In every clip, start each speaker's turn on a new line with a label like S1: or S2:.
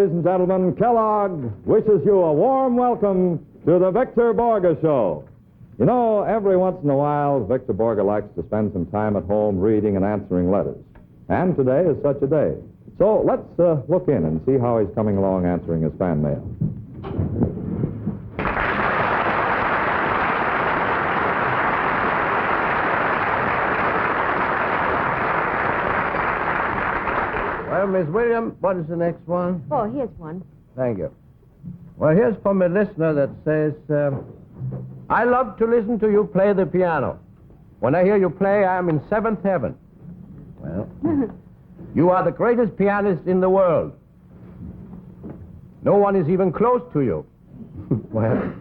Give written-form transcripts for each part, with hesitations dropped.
S1: ladies and gentlemen, Kellogg wishes you a warm welcome to the Victor Borge Show. You know, every once in a while, Victor Borge likes to spend some time at home reading and answering letters. And today is such a day. So let's look in and see how he's coming along answering his fan mail.
S2: Well, Miss Williams, what is the next one?
S3: Oh, here's one.
S2: Thank you. Well, here's from a listener that says, I love to listen to you play the piano. When I hear you play, I am in seventh heaven. Well, you are the greatest pianist in the world. No one is even close to you. Well,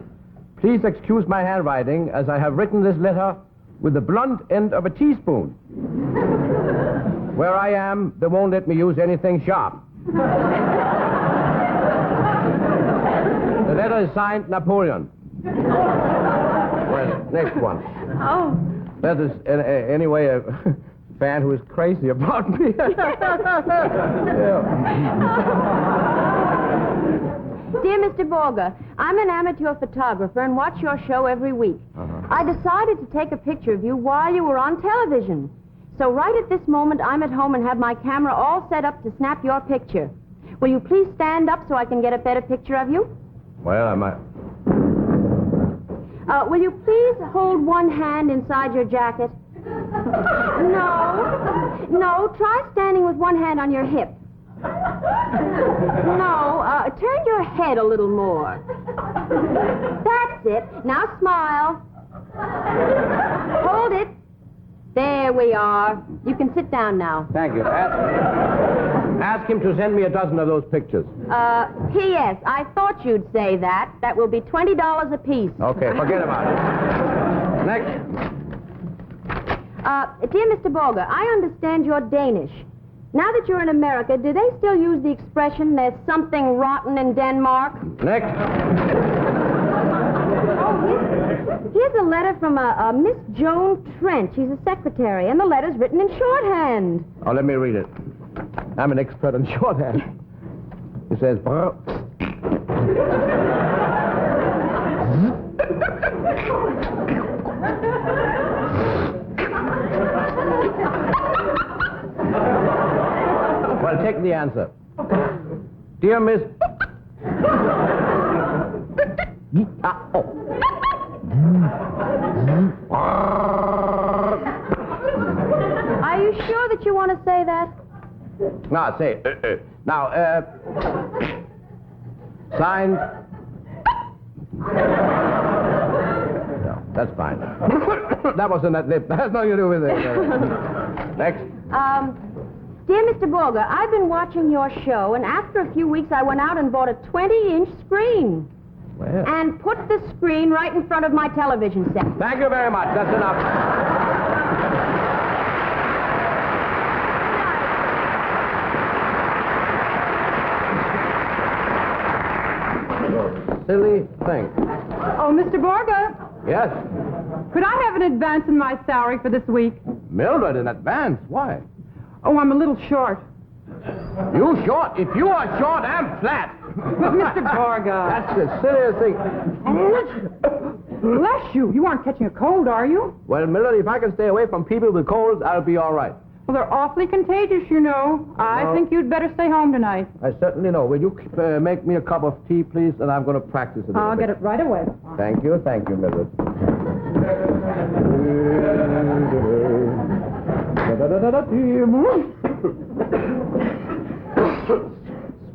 S2: please excuse my handwriting, as I have written this letter with the blunt end of a teaspoon. Where I am, they won't let me use anything sharp. The letter is signed Napoleon. Well, next one.
S3: Oh.
S2: That is, anyway, a fan who is crazy about me.
S3: Dear Mr. Borge, I'm an amateur photographer and watch your show every week. I decided to take a picture of you while you were on television. So right at this moment, I'm at home and have my camera all set up to snap your picture. Will you please stand up so I can get a better picture of you?
S2: Well, I might...
S3: Will you please hold one hand inside your jacket? No, try standing with one hand on your hip. No, turn your head a little more. That's it. Now smile. Hold it. There we are. You can sit down now.
S2: Thank you. Ask him to send me a dozen of those pictures.
S3: P.S. I thought you'd say that. That will be $20 apiece.
S2: Okay, forget about it. Next.
S3: Dear Mr. Borge, I understand you're Danish. Now that you're in America, do they still use the expression, there's something rotten in Denmark?
S2: Next.
S3: Here's a letter from a Miss Joan Trent. She's a secretary, and the letter's written in shorthand.
S2: Oh, let me read it. I'm an expert in shorthand. It says... Well, take the answer. Dear Miss...
S3: Are you sure that you want to say that?
S2: No, say it. Now, signed... No, that's fine. That wasn't that lip. That has nothing to do with it. Next.
S3: Dear Mr. Borge, I've been watching your show, and after a few weeks, I went out and bought a 20-inch screen.
S2: Well.
S3: And put the screen right in front of my television set.
S2: Thank you very much. That's enough. Silly thing.
S4: Oh, Mr. Borge,
S2: Yes.
S4: could I have an advance in my salary for this week?
S2: Mildred, in advance. Why?
S4: Oh, I'm a little short.
S2: You short? If you are short, I'm flat.
S4: But, Mr. Borge...
S2: That's the silliest thing.
S4: Bless you. You aren't catching a cold, are you?
S2: Well, Mildred, if I can stay away from people with colds, I'll be all right.
S4: Well, they're awfully contagious, you know. I think you'd better stay home tonight.
S2: I certainly know. Will you make me a cup of tea, please? And I'm going to practice it.
S4: I'll get it right away.
S2: Thank you, Mildred.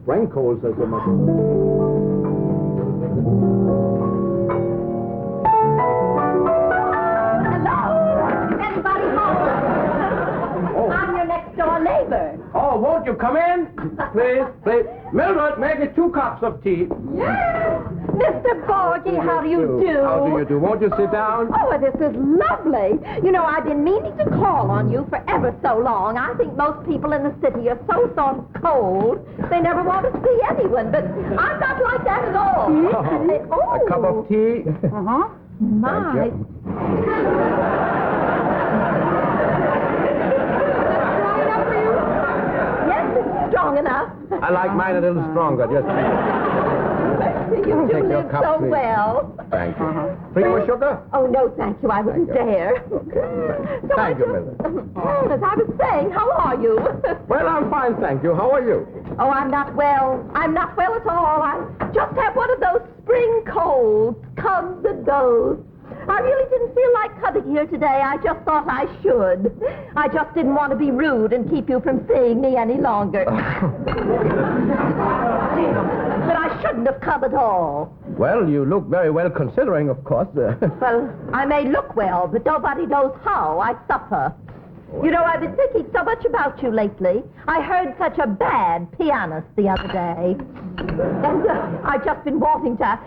S2: Spring cold says so much.
S3: Hello? Anybody home? I'm your next-door neighbor.
S2: Oh, won't you come in? Please. Mildred, make it 2 cups of tea.
S3: Yes. Mr. Borge, how do you do?
S2: How do you do? Won't you sit down?
S3: Oh, this is lovely. You know, I've been meaning to call on you for ever so long. I think most people in the city are so sort of cold, they never want to see anyone. But I'm not like that at all.
S2: A cup of tea?
S4: Uh-huh.
S3: My. Strong enough for you? Yes, it's strong enough.
S2: I like mine a little stronger, just...
S5: You
S2: Take
S5: do
S2: your
S5: live
S2: cup,
S5: so
S2: please.
S5: well.
S2: Thank you. Three more sugar?
S5: Oh, no, thank you. I wouldn't dare.
S2: Thank you, Mildred.
S5: As I was saying, how are you?
S2: Well, I'm fine, thank you. How are you?
S5: Oh, I'm not well. I'm not well at all. I just have one of those spring colds. Comes and goes. I really didn't feel like coming here today. I just thought I should. I just didn't want to be rude and keep you from seeing me any longer. But I shouldn't have come at all.
S2: Well, you look very well considering, of course.
S5: Well, I may look well, but nobody knows how I suffer. You know, I've been thinking so much about you lately. I heard such a bad pianist the other day. And I've just been wanting to...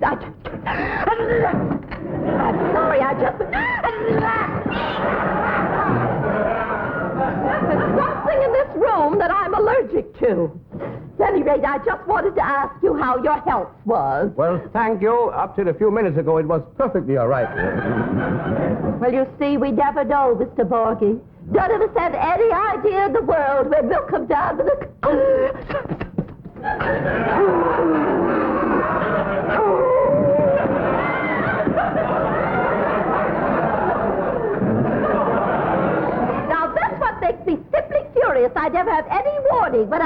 S5: I'm sorry, There's something in this room that I'm allergic to. At any rate, I just wanted to ask you how your health was.
S2: Well, thank you. Up till a few minutes ago, it was perfectly all right.
S5: Well, you see, we never know, Mr. Borge. None of us have any idea in the world when we'll come down to the... Now, that's what makes me simply furious. I never have any warning, but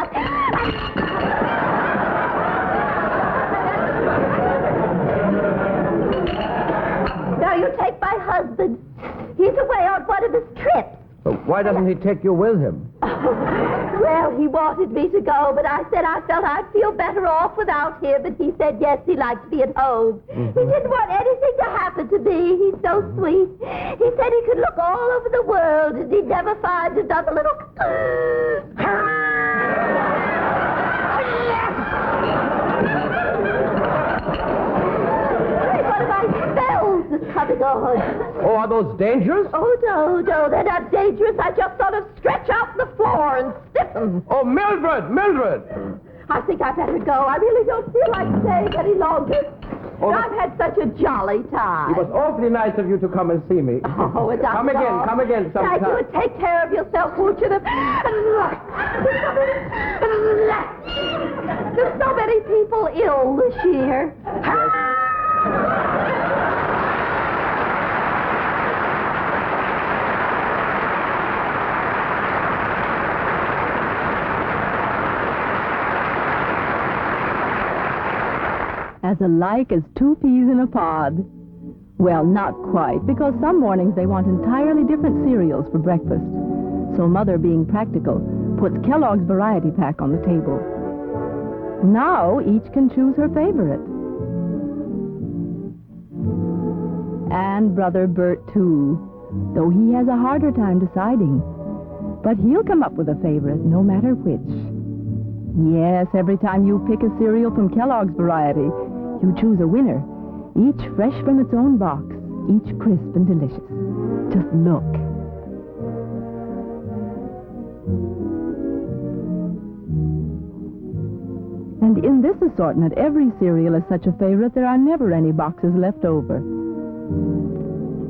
S5: Now, you take my husband. He's away on one of his trips.
S2: Why doesn't he take you with him?
S5: Well, he wanted me to go, but I said I felt I'd feel better off without him, and he said yes, he liked to be at home. He didn't want anything to happen to me. He's so sweet. He said he could look all over the world, and he'd never find another little... One of my spells is coming on.
S2: Oh, are those dangerous?
S5: Oh, no, they're not dangerous. I just sort of stretch out the floor and stiffen.
S2: Oh, Mildred!
S5: I think I better go. I really don't feel like staying any longer.
S2: Oh,
S5: I've had such a jolly time.
S2: It was awfully nice of you to come and see me.
S5: Oh, it's
S2: Come again sometime.
S5: Thank you, and take care of yourself, won't you? There's so many people ill this year.
S6: As alike as two peas in a pod. Well, not quite, because some mornings they want entirely different cereals for breakfast. So Mother, being practical, puts Kellogg's variety pack on the table. Now each can choose her favorite. And Brother Bert, too, though he has a harder time deciding. But he'll come up with a favorite, no matter which. Yes, every time you pick a cereal from Kellogg's variety, you choose a winner, each fresh from its own box, each crisp and delicious. Just look. And in this assortment, every cereal is such a favorite, there are never any boxes left over.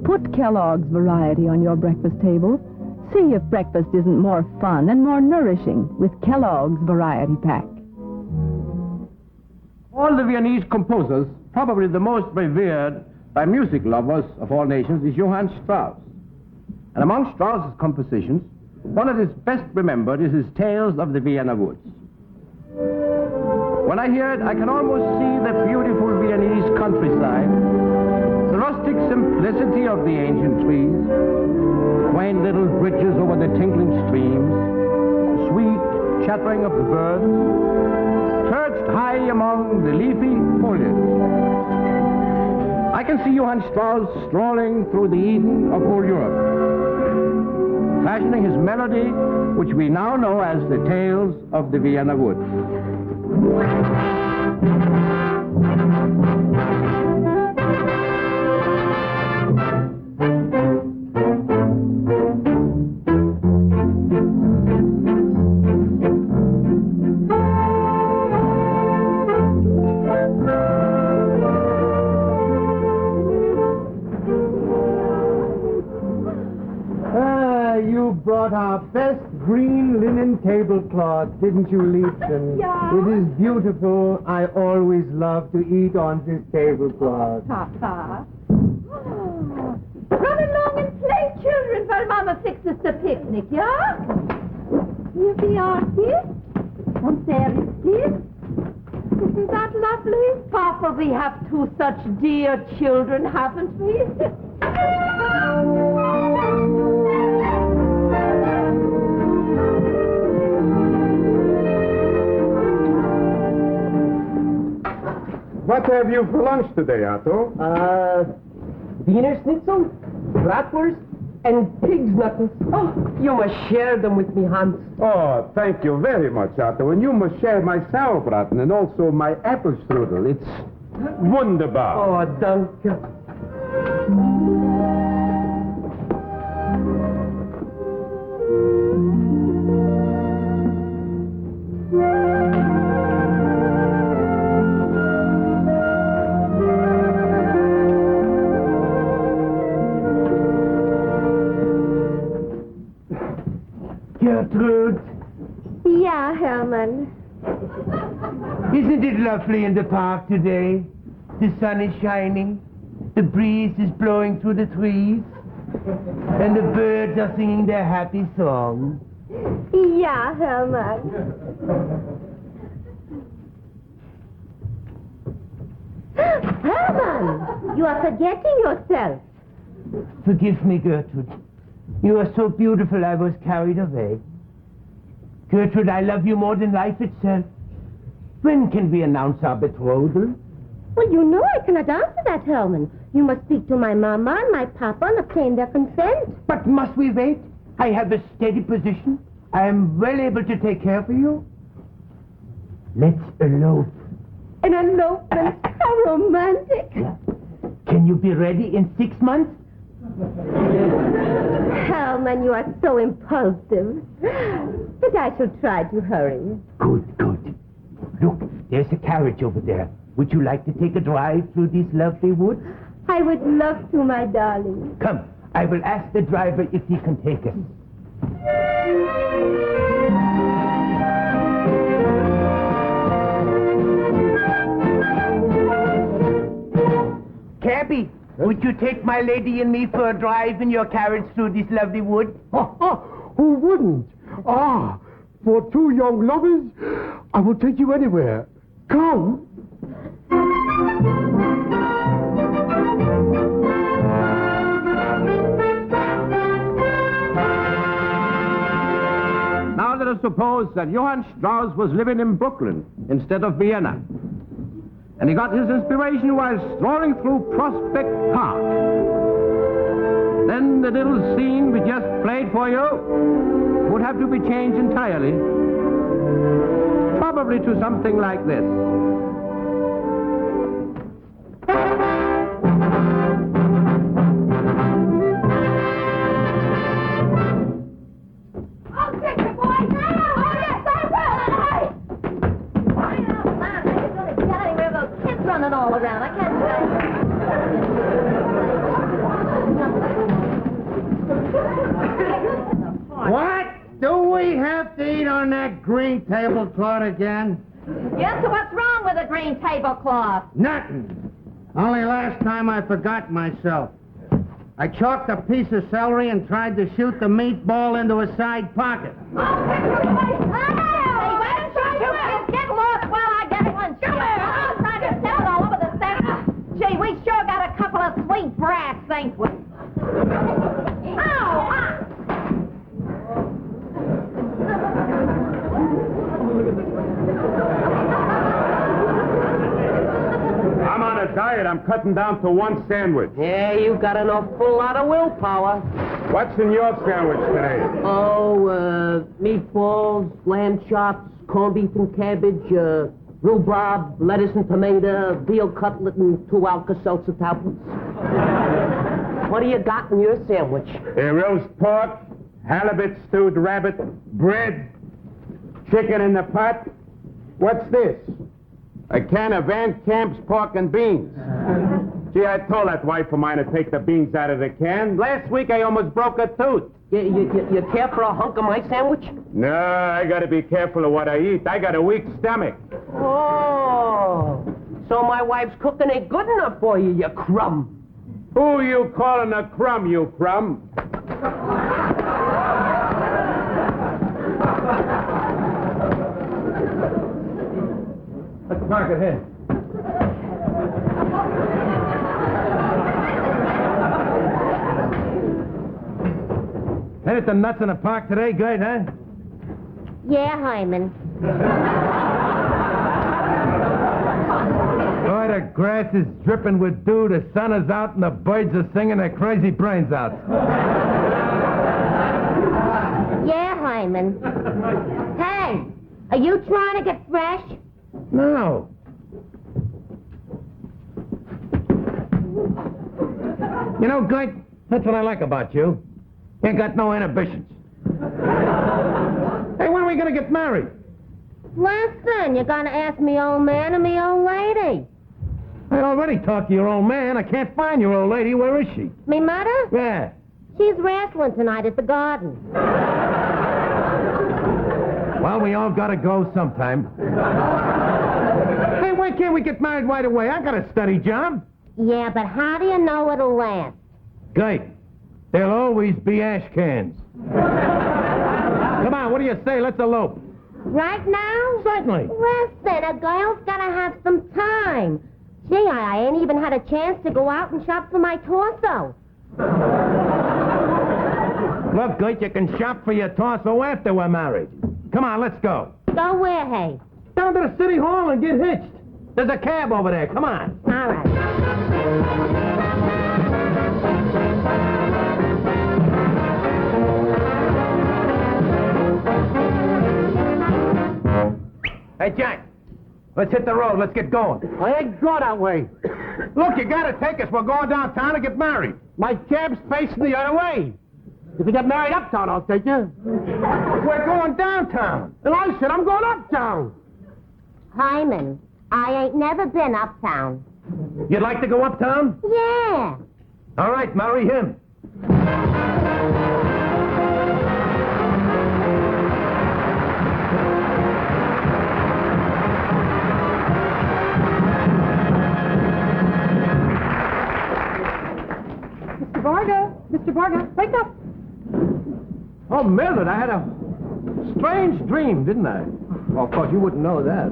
S6: Put Kellogg's variety on your breakfast table. See if breakfast isn't more fun and more nourishing with Kellogg's variety pack.
S2: All the Viennese composers, probably the most revered by music lovers of all nations, is Johann Strauss. And among Strauss's compositions, one of his best remembered is his Tales of the Vienna Woods. When I hear it, I can almost see the beautiful Viennese countryside, the rustic simplicity of the ancient trees, quaint little bridges over the tinkling streams, the sweet chattering of the birds, perched high among the leafy foliage. I can see Johann Strauss strolling through the Eden of old Europe, fashioning his melody, which we now know as the Tales of the Vienna Woods.
S7: You brought our best green linen tablecloth, didn't you, Leeson?
S5: Yeah.
S7: It is beautiful. I always love to eat on this tablecloth.
S5: Papa. Oh. Run along and play, children, while Mama fixes the picnic, yeah? Here we are, dear. And there is this. Isn't that lovely? Papa, we have two such dear children, haven't we?
S8: What have you for lunch today, Otto?
S9: Wiener Schnitzel, bratwurst, and pig's knuckles. Oh, you must share them with me, Hans.
S8: Oh, thank you very much, Otto. And you must share my sauerbraten and also my apple strudel. It's wunderbar.
S9: Oh, danke.
S7: Gertrude,
S5: Yeah, Herman.
S7: isn't it lovely in the park today? The sun is shining, the breeze is blowing through the trees, and the birds are singing their happy song.
S5: Yeah, Herman. Herman, you are forgetting yourself.
S7: Forgive me, Gertrude. You are so beautiful I was carried away. Gertrude, I love you more than life itself. When can we announce our betrothal?
S5: Well, you know I cannot answer that, Herman. You must speak to my mama and my papa and obtain their consent.
S7: But must we wait? I have a steady position. I am well able to take care of you. Let's elope.
S5: An elopement? How romantic.
S7: Can you be ready in 6 months?
S5: Herman, you are so impulsive. But I shall try to hurry.
S7: Good, good. Look, there's a carriage over there. Would you like to take a drive through these lovely woods?
S5: I would love to, my darling.
S7: Come, I will ask the driver if he can take us. Cabby, would you take my lady and me for a drive in your carriage through this lovely wood?
S10: Who wouldn't? For two young lovers, I will take you anywhere. Come.
S2: Now let us suppose that Johann Strauss was living in Brooklyn instead of Vienna. And he got his inspiration while strolling through Prospect Park. Then the little scene we just played for you would have to be changed entirely. Probably to something like this.
S5: I'll take the boy now! Oh, yes, I will! I don't mind. I just want to get anywhere. Those kids running all around. I can't do
S7: What? Do we have to eat on that green tablecloth again?
S5: Yes, so what's wrong with a green tablecloth?
S7: Nothing. Only last time I forgot myself. I chalked a piece of celery and tried to shoot the meatball into a side pocket.
S5: Hey, why don't you kids get lost while I get one? I'm trying to sell it all over the center. Gee, we sure got a couple of sweet brats, ain't we? Ow!
S8: I'm on a diet. I'm cutting down to one sandwich.
S9: Yeah, you've got an awful lot of willpower.
S8: What's in your sandwich today?
S9: Oh, meatballs, lamb chops, corned beef and cabbage, rhubarb, lettuce and tomato, veal cutlet, and 2 Alka-Seltzer tablets. What do you got in your sandwich?
S8: A roast pork, halibut stewed rabbit, bread, chicken in the pot. What's this? A can of Van Camp's pork and beans. Gee, I told that wife of mine to take the beans out of the can. Last week I almost broke a tooth.
S9: You care for a hunk of my sandwich?
S8: No, I gotta be careful of what I eat. I got a weak stomach.
S9: Oh, so my wife's cooking ain't good enough for you, you crumb.
S8: Who you calling a crumb, you crumb?
S2: Let's park it here. Headed the nuts in the park today, good, huh?
S5: Yeah, Hyman.
S2: Boy, the grass is dripping with dew, the sun is out, and the birds are singing their crazy brains out.
S5: Yeah, Hyman. Hey, are you trying to get fresh?
S2: No. You know, Gert, that's what I like about you. You ain't got no inhibitions. Hey, when are we gonna get married?
S5: Listen, you're gonna ask me old man or me old lady?
S2: I already talked to your old man. I can't find your old lady. Where is she?
S5: Me mother?
S2: Yeah.
S5: She's wrestling tonight at the garden.
S2: Well, we all gotta go sometime. Hey, why can't we get married right away? I got a steady job.
S5: Yeah, but how do you know it'll last?
S2: Gert, there'll always be ash cans. Come on, what do you say? Let's elope.
S5: Right now?
S2: Certainly.
S5: Listen, a girl's gotta have some time. Gee, I ain't even had a chance to go out and shop for my torso.
S2: Look, Gert, you can shop for your torso after we're married. Come on, let's go.
S5: Go where, hey?
S2: Down to the city hall and get hitched. There's a cab over there. Come on.
S5: All right.
S2: Hey, Jack, let's hit the road. Let's get going.
S10: I ain't go that way.
S2: Look, you gotta take us. We're going downtown to get married.
S10: My cab's facing the other way. If you get married uptown, I'll take you.
S2: We're going downtown.
S10: And I said I'm going uptown.
S5: Hyman, I ain't never been uptown.
S2: You'd like to go uptown?
S5: Yeah.
S2: All right, marry him.
S4: Mr. Borge, wake up.
S2: Oh, Mildred, I had a strange dream, didn't I? Well, of course, you wouldn't know that.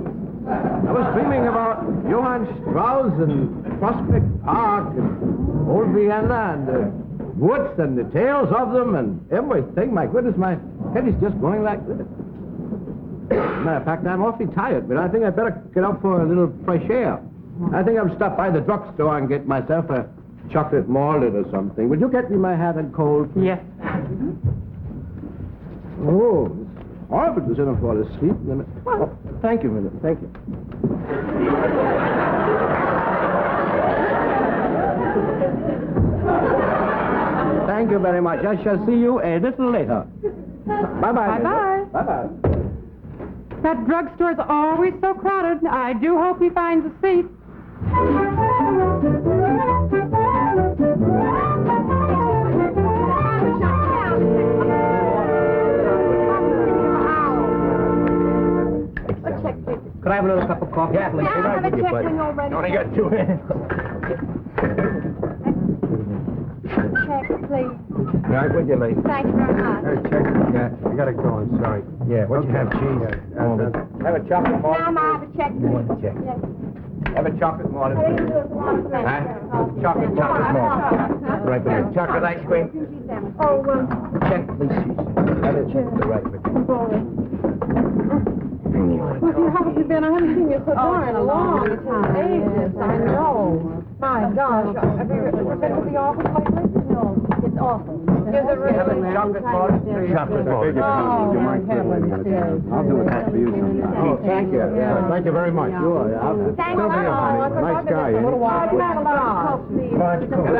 S2: I was dreaming about Johann Strauss and Prospect Park and old Vienna and the woods and the tales of them and everything. My goodness, my head is just going like this. Matter of fact, I'm awfully tired, but I think I'd better get out for a little fresh air. I think I'll stop by the drugstore and get myself a chocolate malted or something. Will you get me my hat and coat?
S4: Yes.
S2: Oh, it's horrible to sit and fall asleep. Oh, thank you, Minnie. Thank you. Thank you very much. I shall see you a little later. Bye-bye.
S4: Bye-bye.
S2: Bye-bye.
S4: That drugstore's always so crowded. I do hope he finds a seat.
S9: Could I have another cup of coffee?
S2: Yeah, please.
S3: I have a check when you're ready.
S2: Only got 2 hands.
S3: Check, please.
S2: All right, would you, lady?
S3: Thank you very much.
S10: Check. Yeah, I gotta go. I'm sorry.
S2: Yeah, what you have, cheese? Have a chocolate
S3: Now I have a check, please.
S2: check.
S3: Yes.
S2: Have a chocolate malted.
S3: All you do is a lot of things.
S2: Chocolate malted. Right there. Chocolate ice cream.
S3: Oh,
S2: Check, please. Have it the right way.
S4: Well, how have you been? I haven't seen you so far in a long time.
S3: ages, I know.
S4: My gosh. Have you ever been to the office lately?
S3: No, it's awful.
S4: Is it really?
S2: Have a chocolate malted. Chocolate malted.
S4: Oh, my heavens.
S10: I'll do it for you sometime.
S2: Thank you.
S10: Thank you very much.
S5: Thanks a lot.
S10: Nice guy,
S4: A little
S10: eh?
S4: while.
S3: Help me
S2: Large coat.
S4: I'd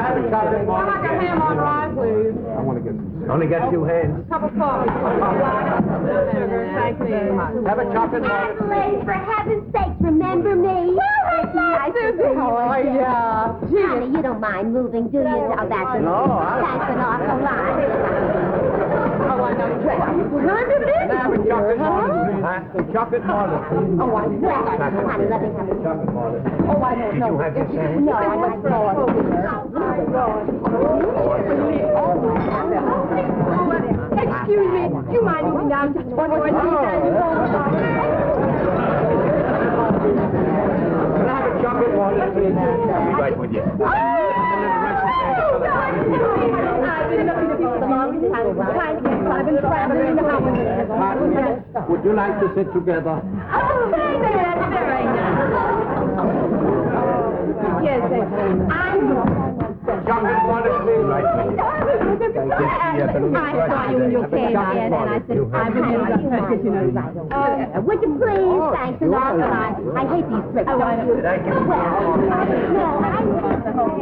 S4: like a ham on rye, please.
S2: I want to get some. Only got 2 hands.
S4: Cup of coffee. Sugar, thank you very much.
S2: Have a chocolate bar.
S5: Adelaide, for heaven's sakes, remember me. It's nice to see you.
S4: Oh, yeah.
S5: Honey, you don't mind moving, do you? Now, that's
S2: No, I don't.
S5: Thanks an awful lot.
S4: Oh, I know.
S5: Well,
S2: Have a chocolate marlin, please. Chocolate marlin, please.
S5: Oh, I'm glad. Honey, let me have a
S2: Chocolate marlin.
S4: Oh, I don't
S2: Did
S4: know.
S2: you have your sandwich?
S5: No, I went for
S3: Excuse me, do you mind moving down just one more thing?
S2: Can I have a chocolate marlin, please? Be right with you.
S3: I've been looking at you for the longest time. I've been traveling in the house.
S2: Would you like to sit together?
S3: Oh, that's very nice. Yes,
S2: Chocolate marlin, please. Right with you.
S3: I saw you when you came in, and I said, I would use that because you know that.
S5: Would you please? Thanks an awful lot. I hate these tricks.
S2: Thank you.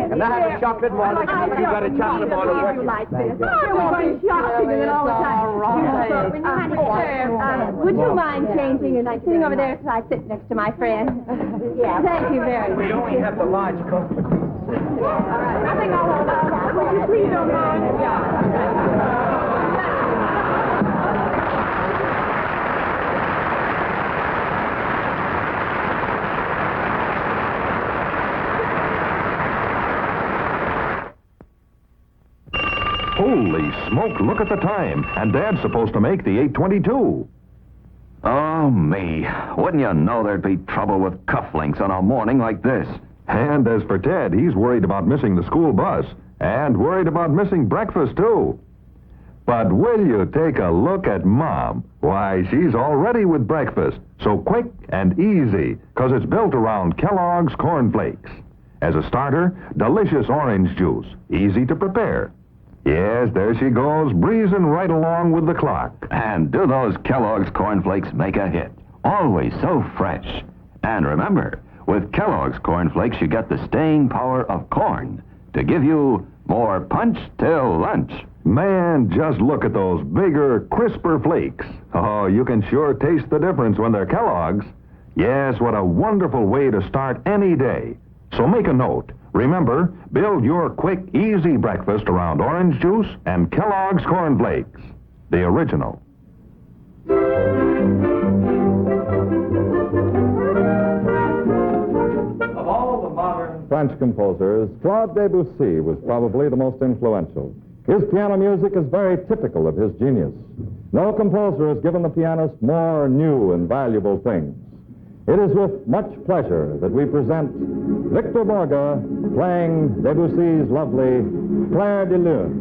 S2: Can I have a chocolate marlin? You got a chocolate marlin working.
S3: Like this. I won't be shopping it all the time. Would you mind changing and like sitting over there so I sit next to my friend?
S5: Yeah.
S3: Thank you very much.
S2: We only have the large coat.
S3: I think I'll hold on. Would you please don't mind?
S11: Holy smoke, look at the time. And Dad's supposed to make the 8:22.
S12: Oh, me. Wouldn't you know there'd be trouble with cufflinks on a morning like this?
S11: And as for Ted, he's worried about missing the school bus and worried about missing breakfast, too. But will you take a look at Mom? Why, she's all ready with breakfast. So quick and easy, 'cause it's built around Kellogg's Corn Flakes. As a starter, delicious orange juice, easy to prepare. Yes, there she goes, breezing right along with the clock.
S12: And do those Kellogg's cornflakes make a hit? Always so fresh. And remember, with Kellogg's cornflakes, you get the staying power of corn to give you more punch till lunch.
S11: Man, just look at those bigger, crisper flakes. Oh, you can sure taste the difference when they're Kellogg's. Yes, what a wonderful way to start any day. So make a note. Remember, build your quick, easy breakfast around orange juice and Kellogg's Corn Flakes, the original.
S1: Of all the modern French composers, Claude Debussy was probably the most influential. His piano music is very typical of his genius. No composer has given the pianist more new and valuable things. It is with much pleasure that we present Victor Borge playing Debussy's lovely Clair de Lune.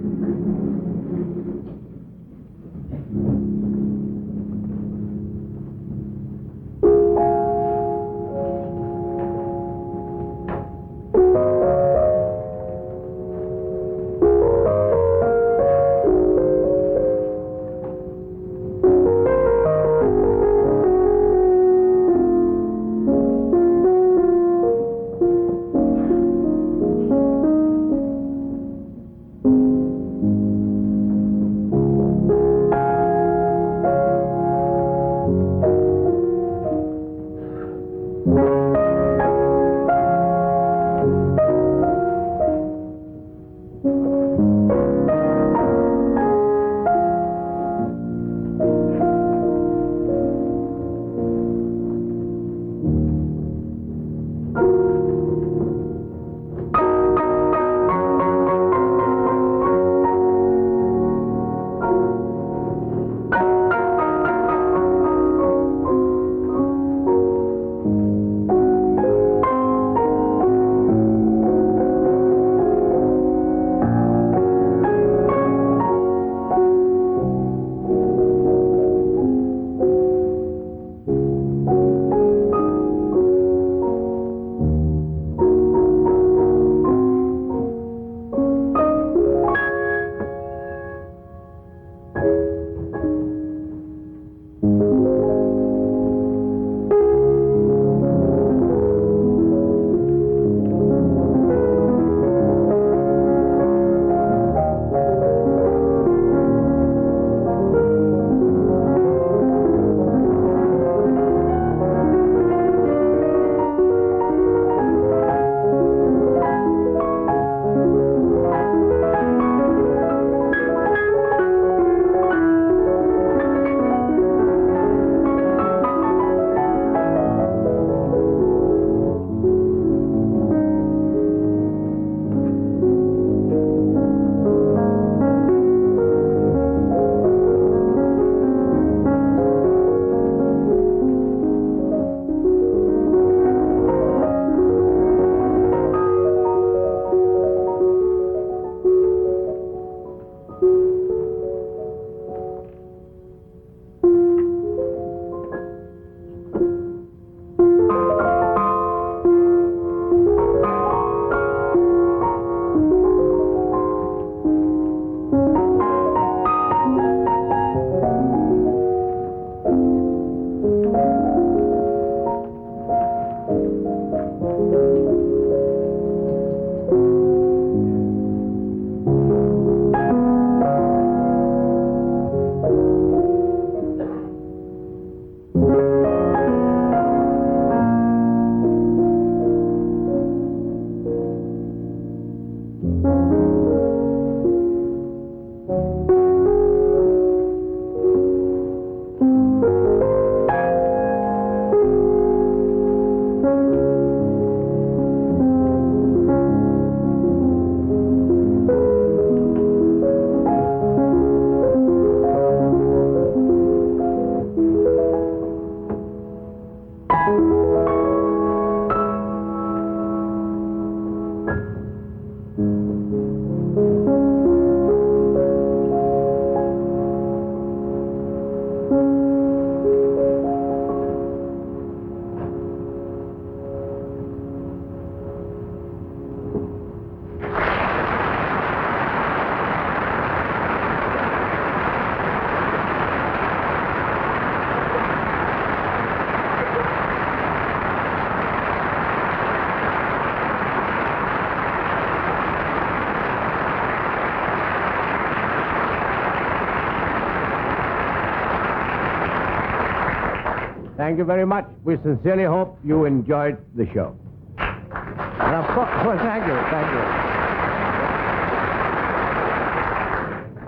S2: Thank you very much. We sincerely hope you enjoyed the show. And of course, well, thank you.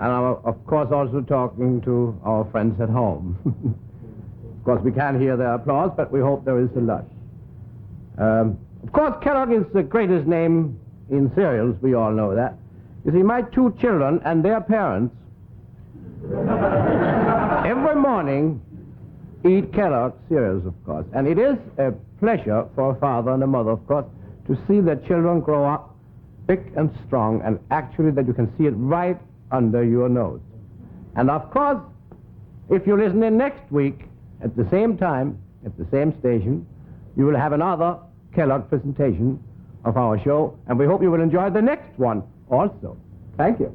S2: And I'm, of course, also talking to our friends at home. Of course, we can't hear their applause, but we hope there is a lot. Of course, Kellogg is the greatest name in cereals. We all know that. You see, my two children and their parents every morning eat Kellogg cereals, of course. And it is a pleasure for a father and a mother, of course, to see their children grow up big and strong, and actually that you can see it right under your nose. And of course, if you listen in next week, at the same time, at the same station, you will have another Kellogg presentation of our show, and we hope you will enjoy the next one also. Thank you.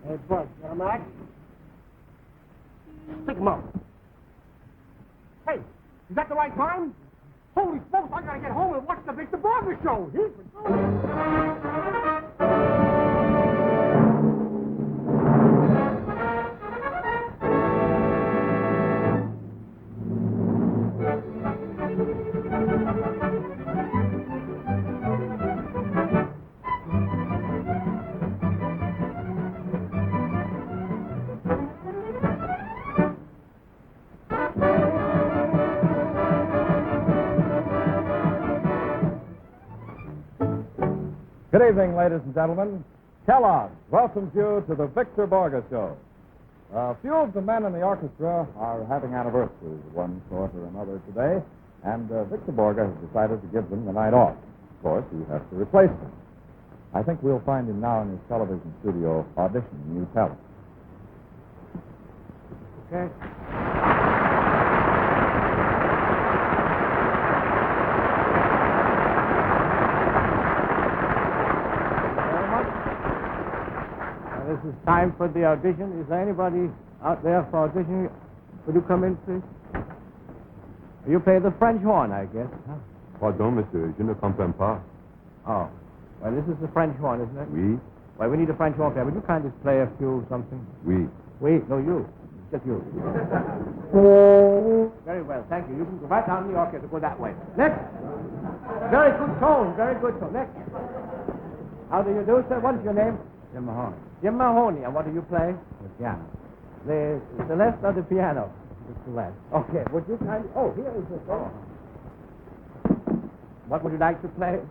S7: Hey, Bud, got a match? Stick 'em up. Hey, is that the right time? Holy smokes, I gotta get home and watch the Victor Borge Show.
S1: Good evening, ladies and gentlemen. Kellogg welcomes you to the Victor Borge Show. A few of the men in the orchestra are having anniversaries of one sort or another today, and Victor Borge has decided to give them the night off. Of course, he has to replace them. I think we'll find him now in his television studio auditioning new talent.
S7: Okay. This is time for the audition. Is there anybody out there for auditioning? Would you come in, please? You play the French horn, I guess. Huh?
S13: Pardon, monsieur, je ne comprends pas.
S2: Oh. Well, this is the French horn, isn't it?
S13: Oui.
S2: Well, we need a French horn player. Would you kindly play a few something?
S13: Oui.
S2: Wait, no, you. Just you. Very well, thank you. You can go right down the orchestra, go that way. Next. Very good tone, very good tone. Next. How do you do, sir? What's your name?
S14: Jim Mahoney.
S2: Jim Mahoney. And what do you play?
S14: The piano.
S2: The Celeste or the piano? The Celeste. Okay, would you kindly... Oh, here is the song. What would you like to play?
S14: Would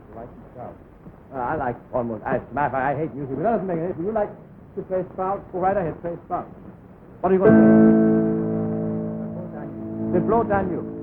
S14: you like to start?
S2: I like almost... As a matter of fact, I hate music, but that doesn't make any difference. Would you like to play Sprout? Go right ahead, play Sprout. What are you going to play? The Blow Danube.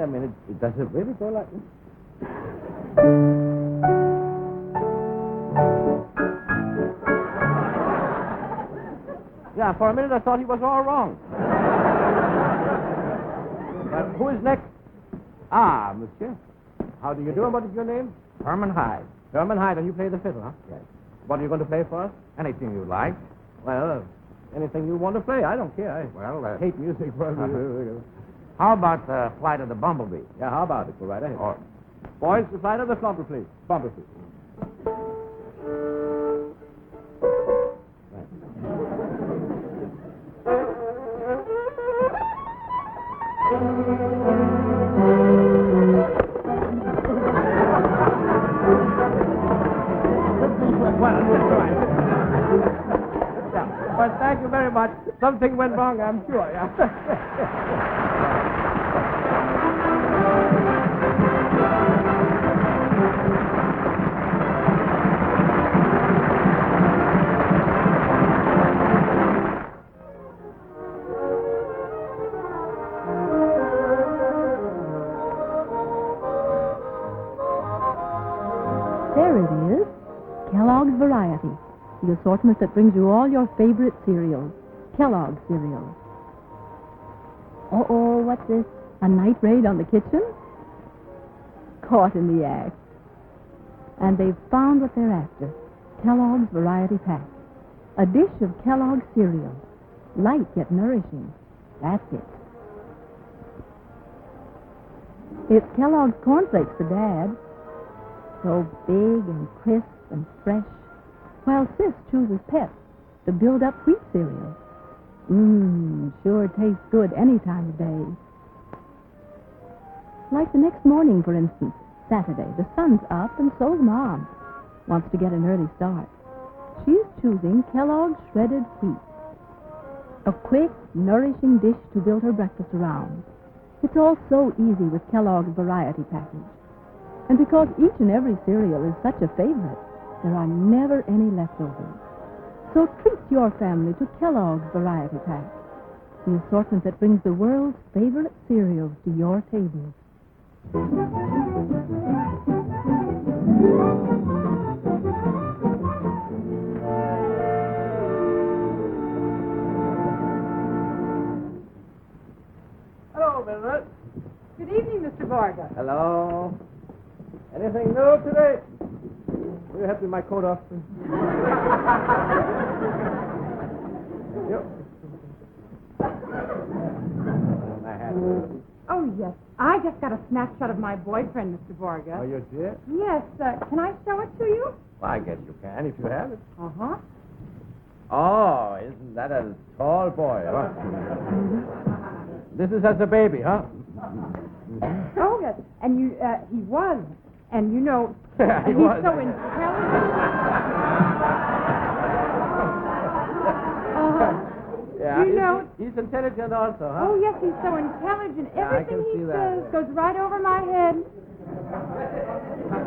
S2: minute. Does it really go like this? Yeah, for a minute I thought he was all wrong. But who is next? Ah, monsieur. How do you do? And what is your name?
S14: Herman Hyde.
S2: Herman Hyde, and you play the fiddle, huh?
S14: Yes.
S2: What are you going to play for us?
S14: Anything you like.
S2: Well, anything you want to play. I don't care. I hate music.
S14: How about the Flight of the Bumblebee?
S2: Yeah, how about it? Go right ahead.
S14: Or
S2: Boys, the Flight of the Bumblebee. Bumblebee. Well, thank you very much. Something went wrong, I'm sure. Yeah.
S6: There it is. Kellogg's Variety. The assortment that brings you all your favorite cereals. Kellogg cereals. Uh-oh, what's this? A night raid on the kitchen? Caught in the act. And they've found what they're after. Kellogg's Variety Pack. A dish of Kellogg cereal. Light yet nourishing. That's it. It's Kellogg's cornflakes for Dad. So big and crisp and fresh. While Sis chooses Pep, the build-up wheat cereal. Sure tastes good any time of day. Like the next morning, for instance, Saturday. The sun's up and so's Mom. Wants to get an early start. She's choosing Kellogg's shredded wheat. A quick, nourishing dish to build her breakfast around. It's all so easy with Kellogg's Variety Package. And because each and every cereal is such a favorite, there are never any leftovers. So treat your family to Kellogg's Variety Pack, the assortment that brings the world's favorite cereals to your table.
S2: Hello, Mildred.
S4: Good evening, Mr. Borge.
S2: Hello. Anything new today? Will you help me with my coat off? Yep. My hat.
S4: Oh, yes. I just got a snapshot of my boyfriend, Mr. Borge.
S2: Oh, you did?
S4: Yes. Can I show it to you?
S2: Well, I guess you can if you have it.
S4: Uh-huh.
S2: Oh, isn't that a tall boy, huh? This is as a baby, huh?
S4: Oh, yes. And he was. And you know,
S2: He
S4: he's
S2: was.
S4: so intelligent.
S2: Yeah,
S4: You know-
S2: he's intelligent also, huh?
S4: Oh, yes, he's so intelligent.
S2: Yeah, I can
S4: Everything
S2: see
S4: he
S2: that.
S4: says goes right over my head.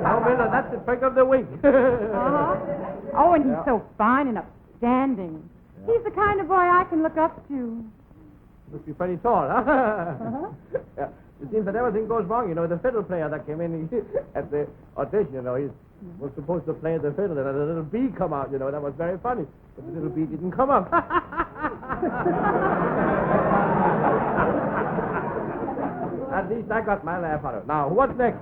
S2: Oh, Miller, that's the trick of the week.
S4: Uh-huh. Oh, and he's
S2: Yeah.
S4: so fine and upstanding. He's the kind of boy I can look up to.
S2: Must be pretty tall, huh?
S4: Uh-huh.
S2: Yeah. It seems that everything goes wrong. You know, the fiddle player that came in at the audition, you know, he was supposed to play the fiddle, and a little bee come out, you know. That was very funny. But the little bee didn't come up. At least I got my laugh out of it. Now, what's next?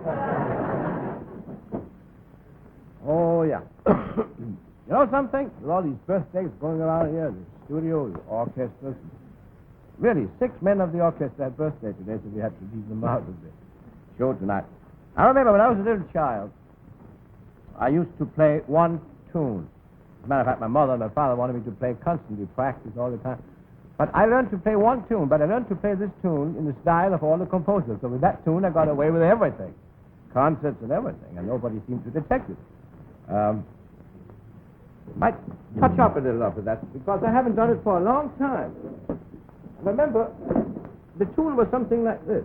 S2: Oh, yeah. You know something? With all these birthdays going around here, the studios, the orchestras, really, 6 men of the orchestra had birthday today, so we had to leave them out of the show tonight. I remember when I was a little child, I used to play one tune. As a matter of fact, my mother and my father wanted me to play constantly, practice all the time. But I learned to play one tune, but I learned to play this tune in the style of all the composers. So with that tune, I got away with everything. Concerts and everything, and nobody seemed to detect it. Might touch up a little of that, because I haven't done it for a long time. Remember, the tune was something like this.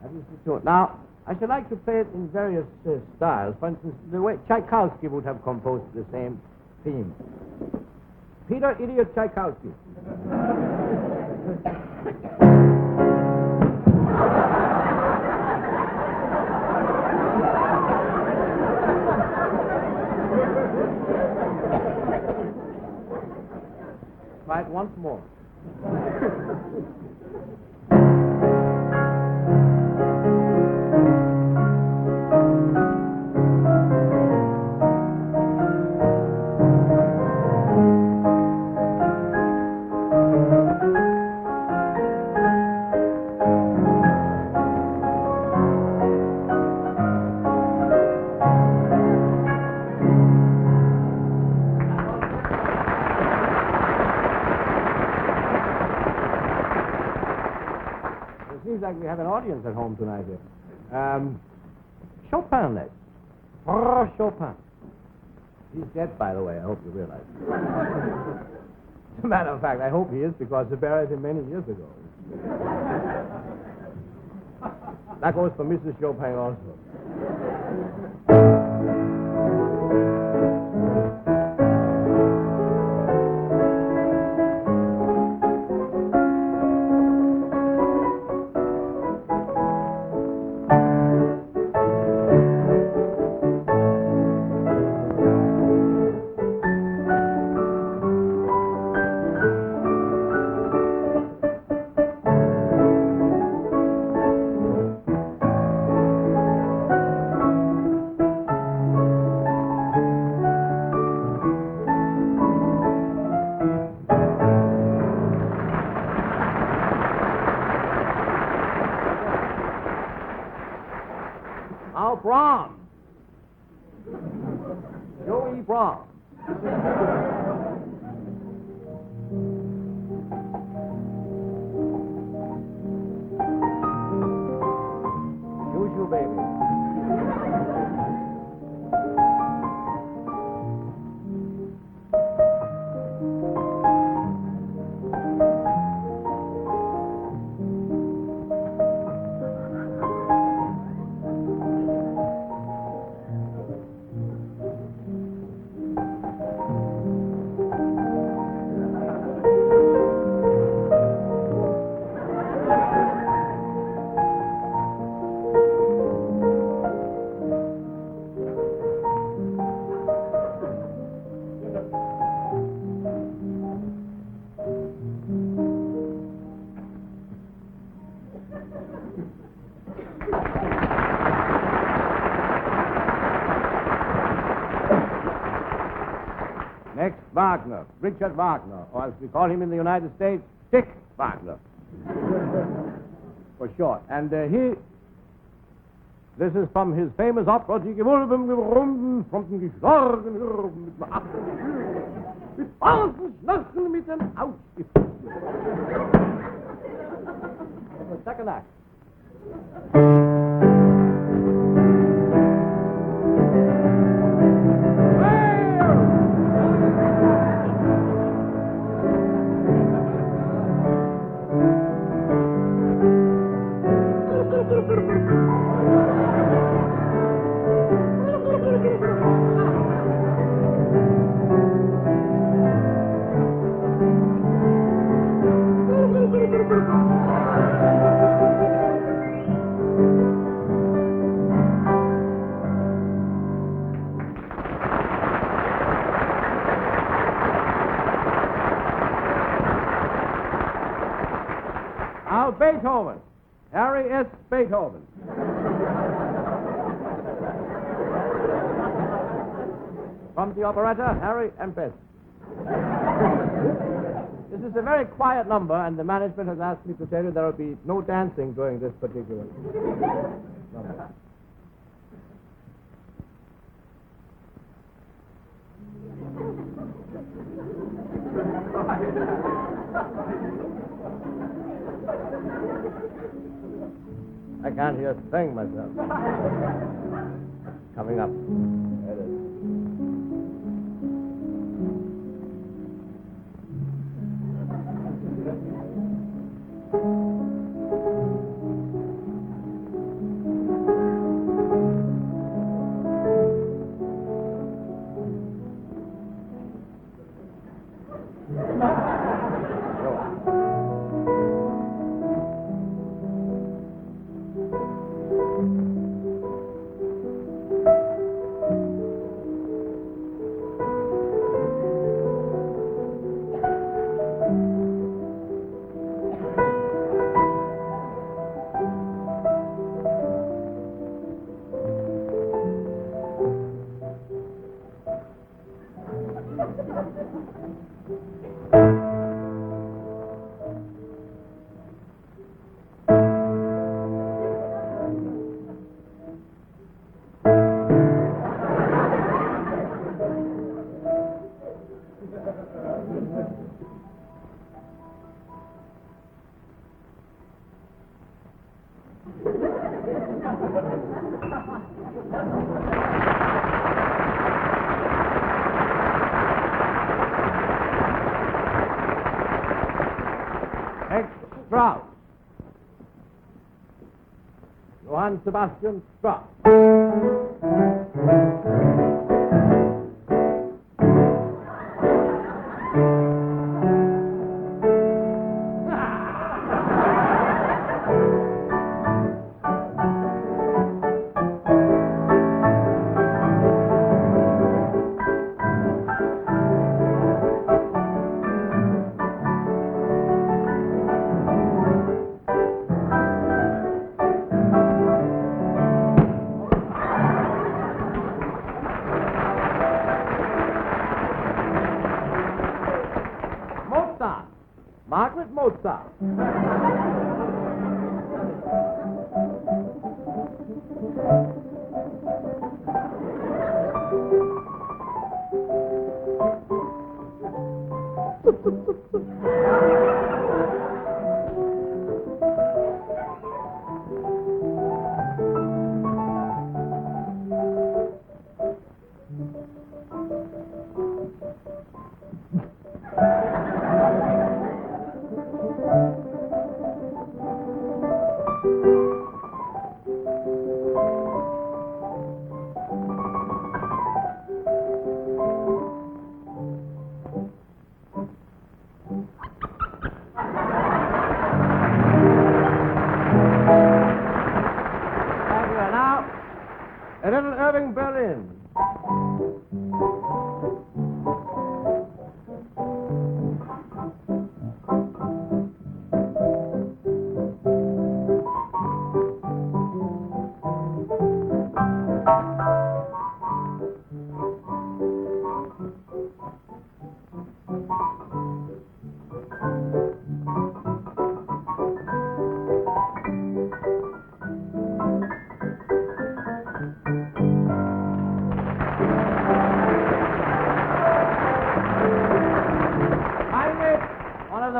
S2: That is the tune. Now, I should like to play it in various styles. For instance, the way Tchaikovsky would have composed the same theme. Peter Idiot Tchaikovsky. Try it once more. Like we have an audience at home tonight here. Chopin next. Oh, Chopin. He's dead, by the way, I hope you realize. As a matter of fact, I hope he is, because they buried him many years ago. That goes for Mrs. Chopin also. Brahms. Joey Brahms. Shoo baby. Next, Wagner, Richard Wagner, or as we call him in the United States, Dick Wagner, for short. And this is from his famous opera, Die Gewölben gerunden, from den Geschlagen, mit dem Achten, mit falschen Schnarchen, mit den Ausgiften. The second act. Now, Beethoven. Harry S. Beethoven. From the operetta, Harry and Bess. This is a very quiet number, and the management has asked me to tell you there will be no dancing during this particular number. I can't hear a thing myself. Coming up. There it is. Extra. Johann Sebastian Strauss. Margaret Mozart. A little Irving Berlin.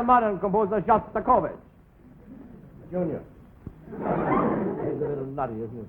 S2: Modern composer Shostakovich. Junior. He's a little nutty, isn't he?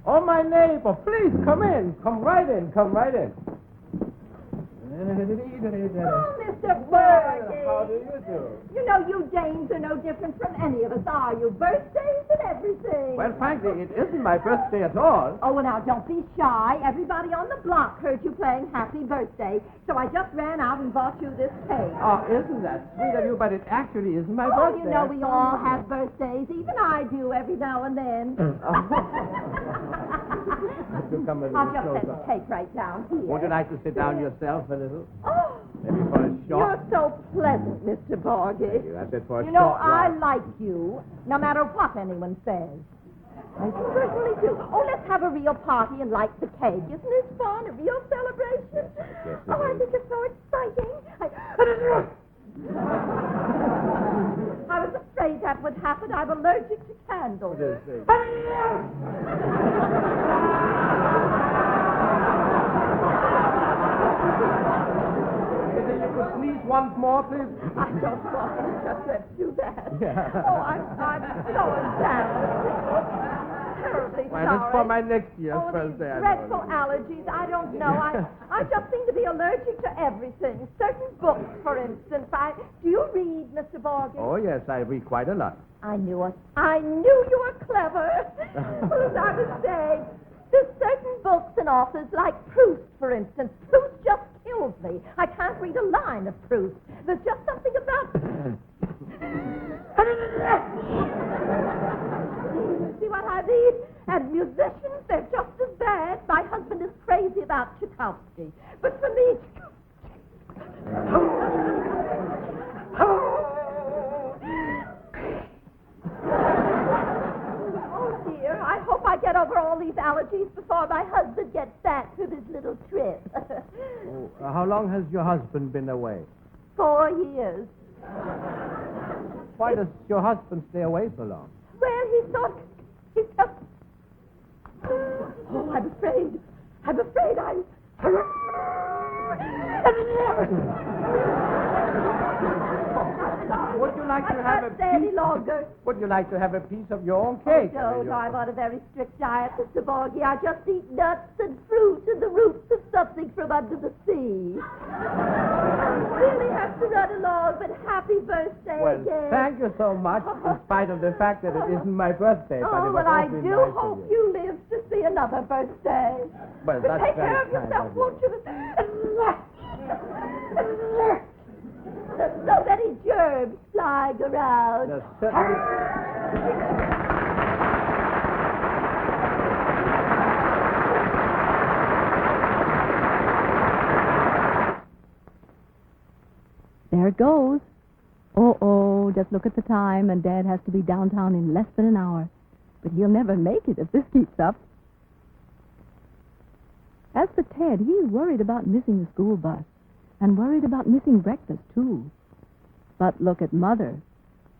S2: Oh, my neighbor, please come in. Come right in. Come right in.
S5: Oh, Mr. Borge.
S2: How do you do?
S5: You know, you Danes are no different from any of us, are you? Birthdays and everything.
S2: Well, frankly, it isn't my birthday at all.
S5: Oh, well, now, don't be shy. Everybody on the block heard you playing Happy Birthday, so I just ran out and bought you this cake.
S2: Oh, isn't that sweet of you? But it actually isn't my
S5: Oh,
S2: birthday.
S5: you know, we all have birthdays. Even I do every now and then. I'll just set the cake right down here.
S2: Would you like to sit down yourself a little?
S5: Oh,
S2: maybe for a short...
S5: You're so pleasant, Mr. Borge.
S2: That's it for a
S5: You know,
S2: short
S5: I
S2: while.
S5: like you, no matter what anyone says. I certainly do. Oh, let's have a real party and light the cake. Isn't this fun? A real celebration?
S2: Yes,
S5: oh, I
S2: is.
S5: think it's so exciting. I was afraid that would happen. I'm allergic to candles.
S2: Please, once more, please.
S5: I don't want to just let you do that.
S2: Yeah.
S5: Oh, I'm so embarrassed. Terribly
S2: Well,
S5: sorry.
S2: it's for my next year's
S5: Oh,
S2: birthday.
S5: these dreadful allergies. I don't know. I just seem to be allergic to everything. Certain books, for instance. Do you read, Mr. Borge?
S2: Oh, yes, I read quite a lot.
S5: I knew it. I knew you were clever. Well, as I was saying, there's certain books and authors like Proust, for instance. Proust just kills me. I can't read a line of Proust. There's just something about... See what I mean? And musicians, they're just as bad. My husband is crazy about Tchaikovsky. But for me...
S2: How long has your husband been away?
S5: 4 years.
S2: Why does your husband stay away so long?
S5: Well, he thought... Oh, I'm afraid.
S2: Would you like to have a
S5: stay any longer.
S2: Would you like to have a piece of your own cake?
S5: Oh, no, I'm on a very strict diet, Mr. Borge. I just eat nuts and fruit and the roots of something from under the sea. I really have to run along, but happy birthday
S2: Well,
S5: again.
S2: thank you so much, in spite of the fact that it isn't my birthday. But
S5: Oh,
S2: it was
S5: well, I
S2: awfully
S5: do
S2: nice of
S5: hope you live to see another birthday.
S2: Well,
S5: But
S2: that's
S5: take
S2: very
S5: care of
S2: kind
S5: yourself,
S2: of you.
S5: won't you? There's so many germs flying around.
S2: There's certainly...
S6: There it goes. Oh, just look at the time, and Dad has to be downtown in less than an hour. But he'll never make it if this keeps up. As for Ted, he's worried about missing the school bus, and worried about missing breakfast, too. But look at Mother,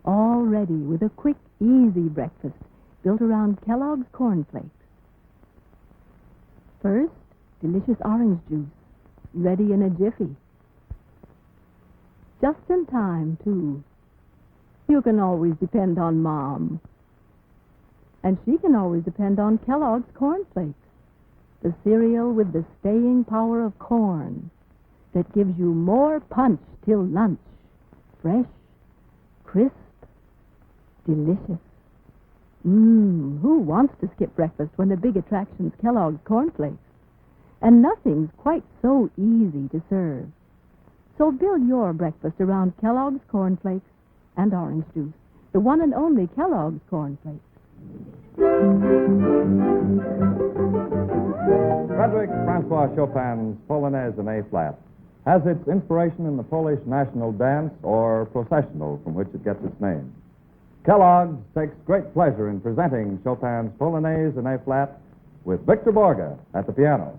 S6: all ready with a quick, easy breakfast built around Kellogg's cornflakes. First, delicious orange juice, ready in a jiffy. Just in time, too. You can always depend on Mom. And she can always depend on Kellogg's cornflakes, the cereal with the staying power of corn that gives you more punch till lunch. Fresh, crisp, delicious. Who wants to skip breakfast when the big attraction's Kellogg's cornflakes? And nothing's quite so easy to serve. So build your breakfast around Kellogg's cornflakes and orange juice, the one and only Kellogg's cornflakes.
S1: Frederick Francois Chopin's Polonaise in A-flat has its inspiration in the Polish national dance, or processional, from which it gets its name. Kellogg takes great pleasure in presenting Chopin's Polonaise in A-flat with Victor Borge at the piano.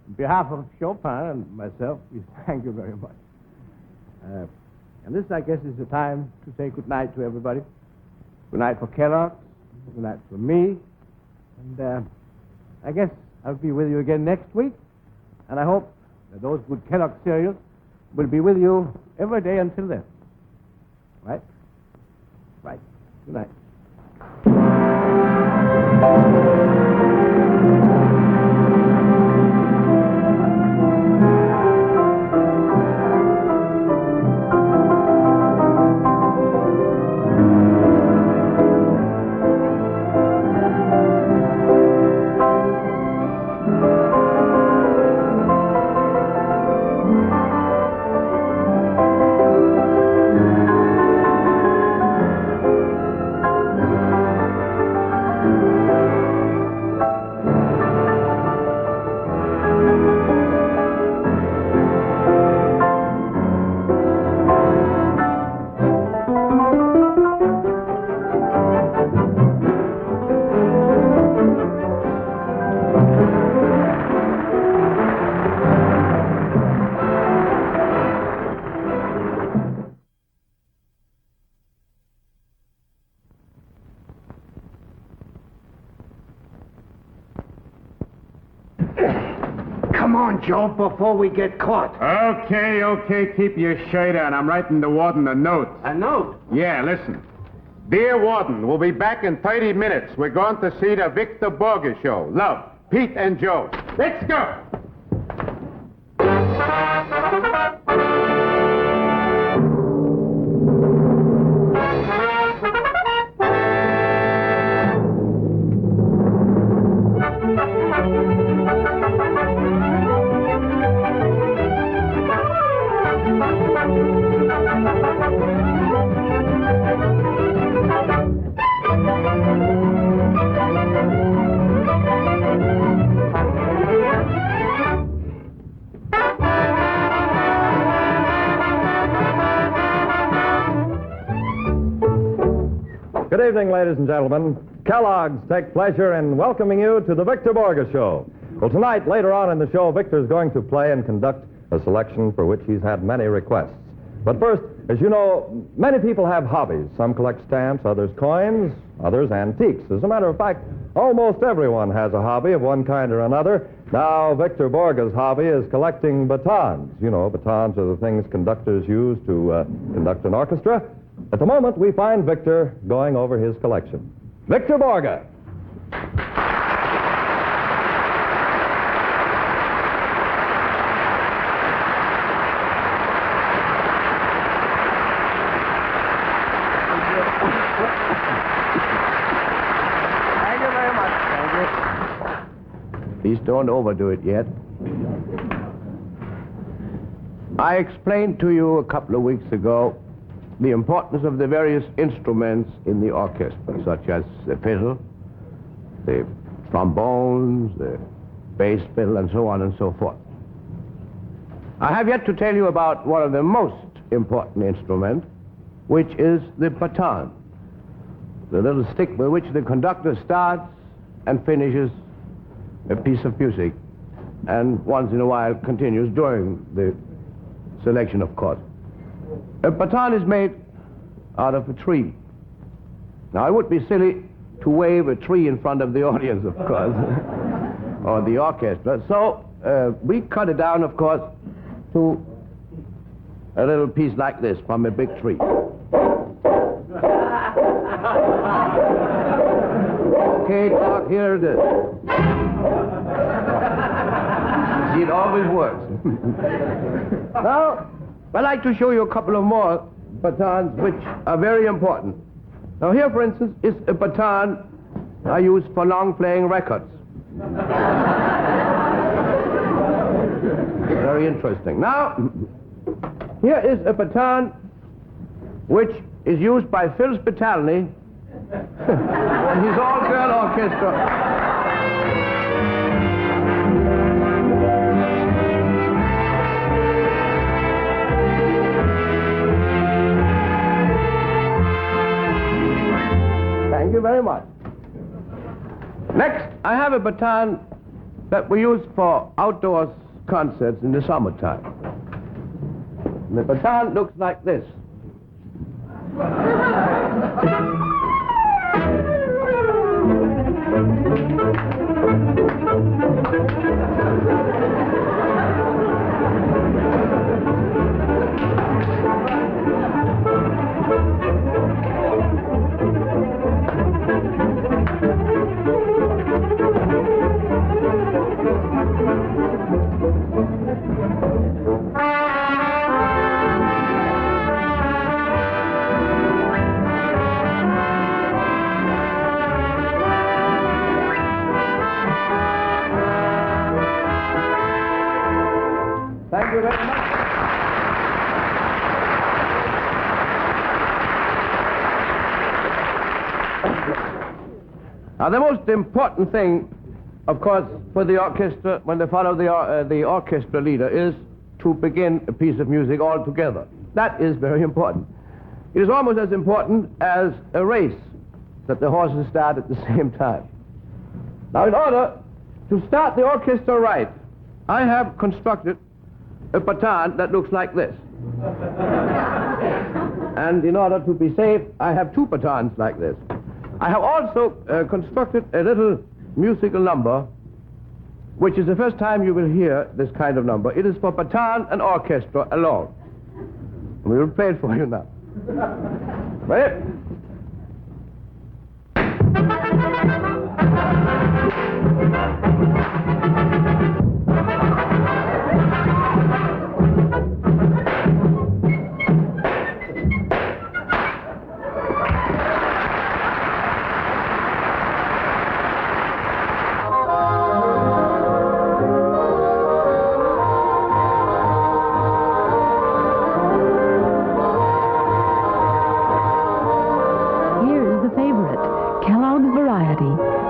S2: On behalf of Chopin and myself, we thank you very much. And this, I guess, is the time to say good night to everybody. Good night for Kellogg. Good night for me. And I guess I'll be with you again next week. And I hope that those good Kellogg cereals will be with you every day until then. Right? Right. Good night.
S8: Come on, Joe, before we get caught. Okay, keep your shirt on. I'm writing the warden a note.
S7: A note?
S8: Yeah, listen. Dear Warden, we'll be back in 30 minutes. We're going to see the Victor Borge Show. Love, Pete and Joe. Let's go!
S1: Good evening, ladies and gentlemen. Kellogg's take pleasure in welcoming you to the Victor Borge Show. Well, tonight, later on in the show, Victor's going to play and conduct a selection for which he's had many requests. But first, as you know, many people have hobbies. Some collect stamps, others coins, others antiques. As a matter of fact, almost everyone has a hobby of one kind or another. Now, Victor Borge's hobby is collecting batons. You know, batons are the things conductors use to conduct an orchestra. At the moment, we find Victor going over his collection. Victor Borge.
S2: Thank you very much. Thank you. Please don't overdo it yet. I explained to you a couple of weeks ago the importance of the various instruments in the orchestra, such as the fiddle, the trombones, the bass fiddle, and so on and so forth. I have yet to tell you about one of the most important instruments, which is the baton, the little stick with which the conductor starts and finishes a piece of music, and once in a while continues during the selection, of course. A baton is made out of a tree. Now, it would be silly to wave a tree in front of the audience, of course, or the orchestra. So we cut it down, of course, to a little piece like this from a big tree. Okay, Doc, here it is. See, it always works. Now, I'd like to show you a couple of more batons which are very important. Now, here, for instance, is a baton I use for long-playing records. Very interesting. Now, here is a baton which is used by Phil Spitalny and his all-girl orchestra. Thank you very much. Next, I have a baton that we use for outdoors concerts in the summertime. And the baton looks like this. Thank you very much. Now, the most important thing, of course, for the orchestra, when they follow the orchestra leader, is to begin a piece of music all together. That is very important. It is almost as important as a race, that the horses start at the same time. Now, in order to start the orchestra right, I have constructed a baton that looks like this. And in order to be safe, I have two batons like this. I have also constructed a little musical number, which is the first time you will hear this kind of number. It is for baton and orchestra alone. We will play it for you now. Ready?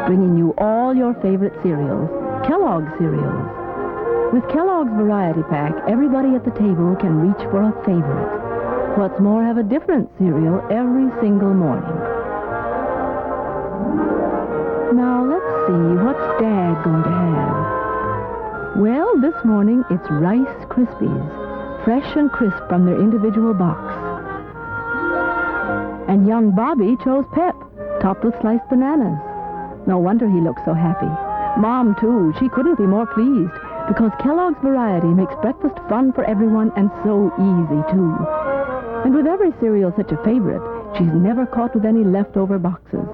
S6: Bringing you all your favorite cereals, Kellogg cereals. With Kellogg's Variety Pack, everybody at the table can reach for a favorite. What's more, have a different cereal every single morning. Now, let's see, what's Dad going to have? Well, this morning, it's Rice Krispies, fresh and crisp from their individual box. And young Bobby chose Pep, topped with sliced bananas. No wonder he looks so happy. Mom, too, she couldn't be more pleased, because Kellogg's Variety makes breakfast fun for everyone and so easy, too. And with every cereal such a favorite, she's never caught with any leftover boxes.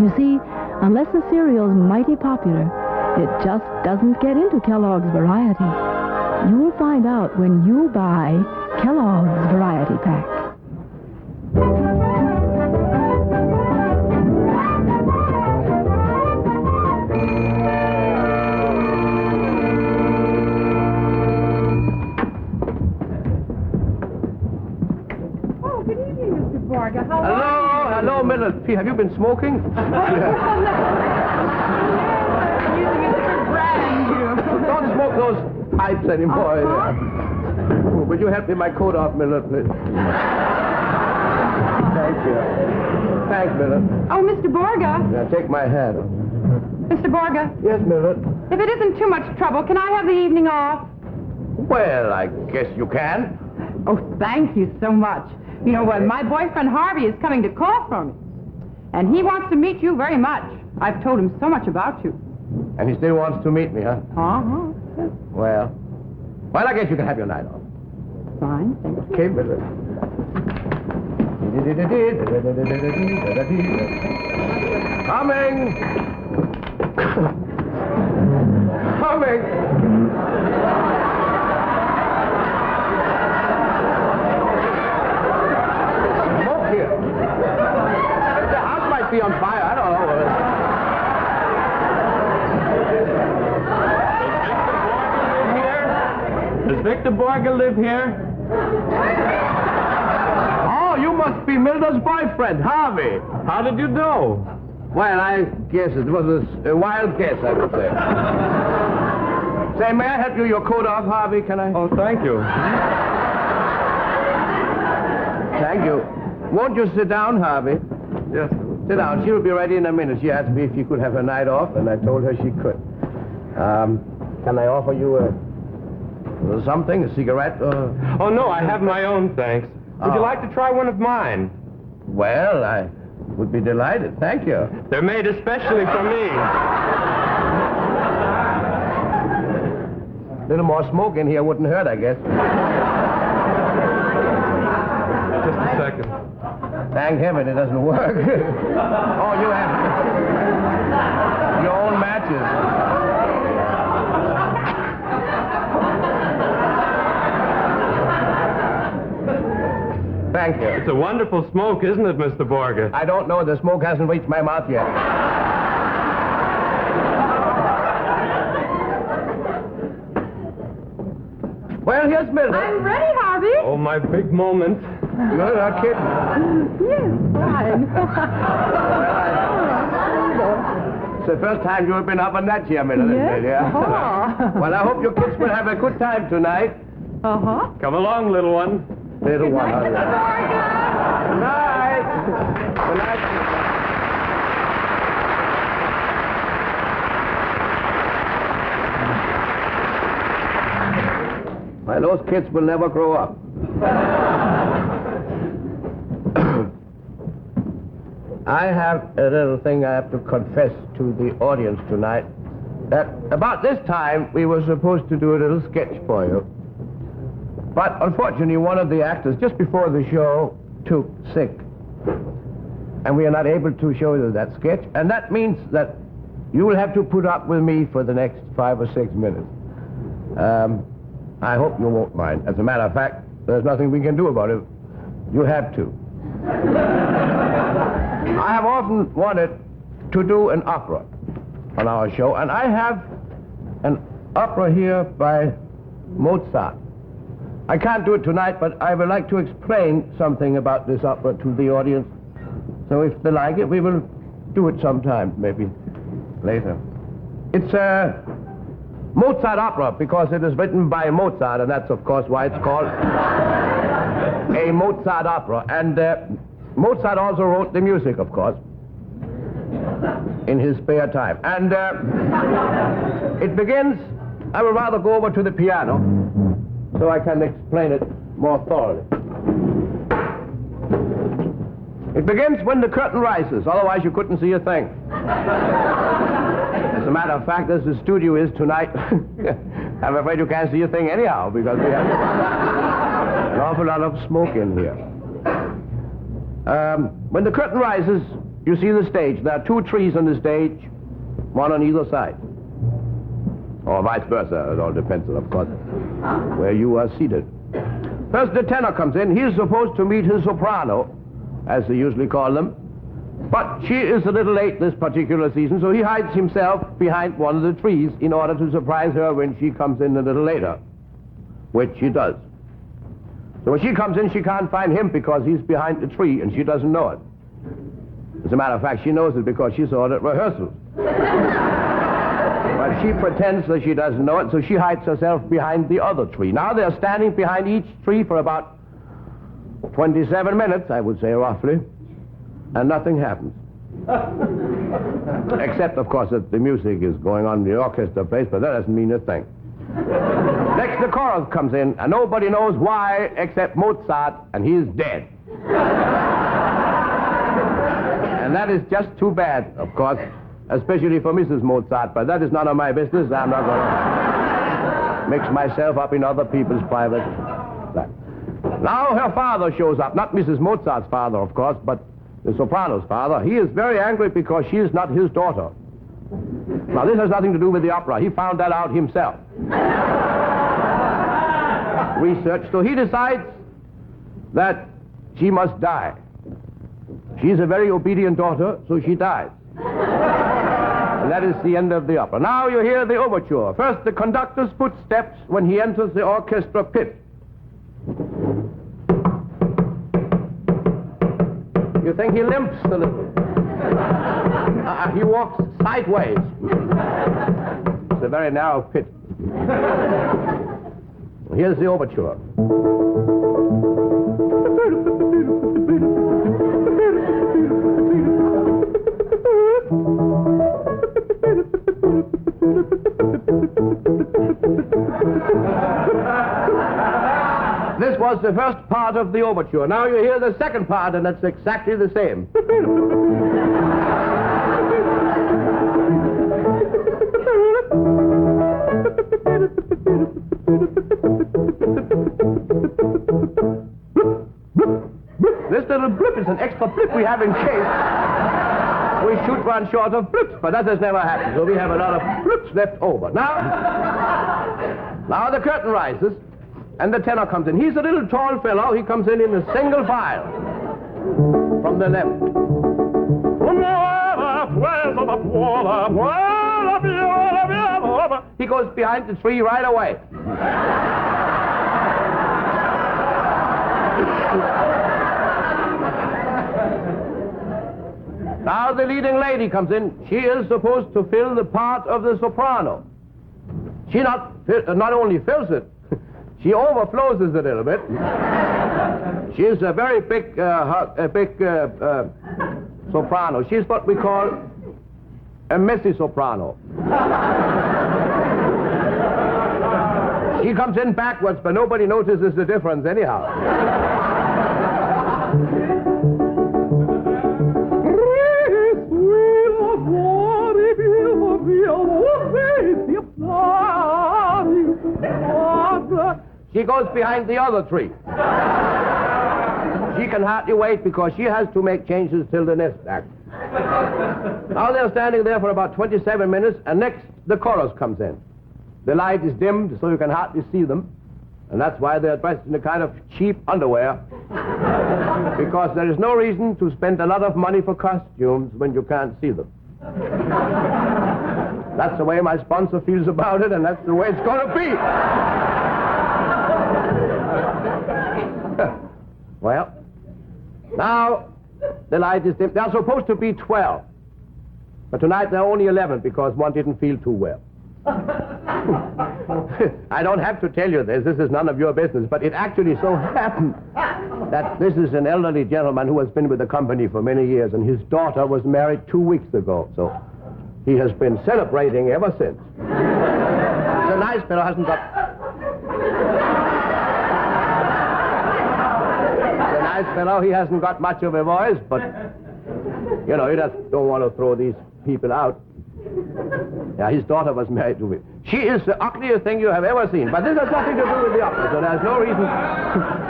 S6: You see, unless the cereal's mighty popular, it just doesn't get into Kellogg's Variety. You'll find out when you buy Kellogg's Variety Pack.
S2: Hello, Mildred. Have you been smoking?
S4: Using a different brand here.
S2: Don't smoke those pipes anymore. Oh, would you help me my coat off, Miller, please? Thank you. Thanks, Miller.
S4: Oh, Mr. Borge.
S2: Now, take my hat off.
S4: Mr. Borge.
S2: Yes, Miller.
S4: If it isn't too much trouble, can I have the evening off?
S2: Well, I guess you can.
S4: Oh, thank you so much. You know what? My boyfriend Harvey is coming to call for me. And he wants to meet you very much. I've told him so much about you.
S2: And he still wants to meet me, huh?
S4: Uh-huh.
S2: Well, I guess you can have your night off.
S4: Fine, thank you.
S2: Okay, Miller. Coming! Coming! Smoke here. The house might be on fire. I don't know.
S8: Does Victor Borge live here?
S2: Oh, you must be Mildred's boyfriend, Harvey.
S8: How did you know?
S2: Well, I guess it was a wild guess, I would say. Say, may I help you your coat off, Harvey? Can I?
S8: Oh, thank you.
S2: Thank you. Won't you sit down, Harvey?
S8: Yes.
S2: Sit down. She will be ready in a minute. She asked me if she could have her night off, and I told her she could. Can I offer you something, a cigarette?
S8: Oh, no, I have my own, thanks. Would you like to try one of mine?
S2: Well, I would be delighted. Thank you.
S8: They're made especially for me.
S2: A little more smoke in here wouldn't hurt, I guess.
S8: Just a second.
S2: Thank heaven it doesn't work. Oh, you have your own matches. Thank you.
S8: It's a wonderful smoke, isn't it, Mr. Borge?
S2: I don't know. The smoke hasn't reached my mouth yet. Well, here's Mildred.
S4: I'm ready, Harvey.
S8: Oh, my big moment.
S2: You're not kidding.
S4: Yes, fine.
S2: It's the first time you've been up on that chair, Mildred.
S4: Yes?
S2: Yeah.
S4: Oh.
S2: Well, I hope your kids will have a good time tonight.
S4: Uh-huh.
S8: Come along, little one.
S2: Little one.
S4: Good night, Mr. Borge.
S2: Good night. Good night. Well, those kids will never grow up. I have a little thing I have to confess to the audience tonight. That about this time, we were supposed to do a little sketch for you. But unfortunately, one of the actors, just before the show, took sick. And we are not able to show you that sketch. And that means that you will have to put up with me for the next 5 or 6 minutes. I hope you won't mind. As a matter of fact, there's nothing we can do about it. You have to. I have often wanted to do an opera on our show, and I have an opera here by Mozart. I can't do it tonight, but I would like to explain something about this opera to the audience. So if they like it, we will do it sometime, maybe later. It's a Mozart opera because it is written by Mozart, and that's, of course, why it's called a Mozart opera. And Mozart also wrote the music, of course, in his spare time. And it begins, I would rather go over to the piano so I can explain it more thoroughly. It begins when the curtain rises, otherwise you couldn't see a thing. As a matter of fact, as the studio is tonight, I'm afraid you can't see a thing anyhow because we have an awful lot of smoke in here. When the curtain rises, you see the stage. There are 2 trees on the stage, one on either side. Or vice versa. It all depends, of course, where you are seated. First, the tenor comes in. He's supposed to meet his soprano, as they usually call them. But she is a little late this particular season, so he hides himself behind one of the trees in order to surprise her when she comes in a little later, which she does. So when she comes in, she can't find him because he's behind the tree, and she doesn't know it. As a matter of fact, she knows it because she saw it at rehearsals. But she pretends that she doesn't know it, so she hides herself behind the other tree. Now they're standing behind each tree for about 27 minutes, I would say, roughly, and nothing happens. Except, of course, that the music is going on in the orchestra place, but that doesn't mean a thing. Next, the chorus comes in, and nobody knows why except Mozart, and he's dead. And that is just too bad, of course, especially for Mrs. Mozart, but that is none of my business. I'm not going to mix myself up in other people's private life. Now her father shows up, not Mrs. Mozart's father, of course, but the soprano's father. He is very angry because she is not his daughter. Now, this has nothing to do with the opera. He found that out himself. Research. So he decides that she must die. She's a very obedient daughter, so she dies. And that is the end of the opera. Now you hear the overture. First, the conductor's footsteps when he enters the orchestra pit. You think he limps a little. He walks sideways. It's a very narrow pit. Here's the overture. This was the first part of the overture. Now you hear the second part, and it's exactly the same. This little blip is an extra blip we have in case we should run short of blips, but that has never happened, so we have a lot of blips left over. Now the curtain rises, and the tenor comes in. He's a little tall fellow. He comes in a single file from the left. He goes behind the tree right away. Now the leading lady comes in. She is supposed to fill the part of the soprano. She not only fills it, she overflows it a little bit. She's a very big soprano. She's what we call a messy soprano. She comes in backwards, but nobody notices the difference anyhow. She goes behind the other tree. She can hardly wait because she has to make changes till the next act. Now they're standing there for about 27 minutes, and next the chorus comes in. The light is dimmed, so you can hardly see them, and that's why they're dressed in a kind of cheap underwear, because there is no reason to spend a lot of money for costumes when you can't see them. That's the way my sponsor feels about it, and that's the way it's going to be. Well, now the light is dim. They're supposed to be 12, but tonight they're only 11 because one didn't feel too well. I don't have to tell you this. This is none of your business, but it actually so happened that this is an elderly gentleman who has been with the company for many years, and his daughter was married 2 weeks ago, so he has been celebrating ever since. He's a nice fellow, hasn't got... He's a nice fellow, he hasn't got much of a voice, but, you know, he just don't want to throw these people out. Yeah, his daughter was married to me. She is the ugliest thing you have ever seen, but this has nothing to do with the opera, so there's no reason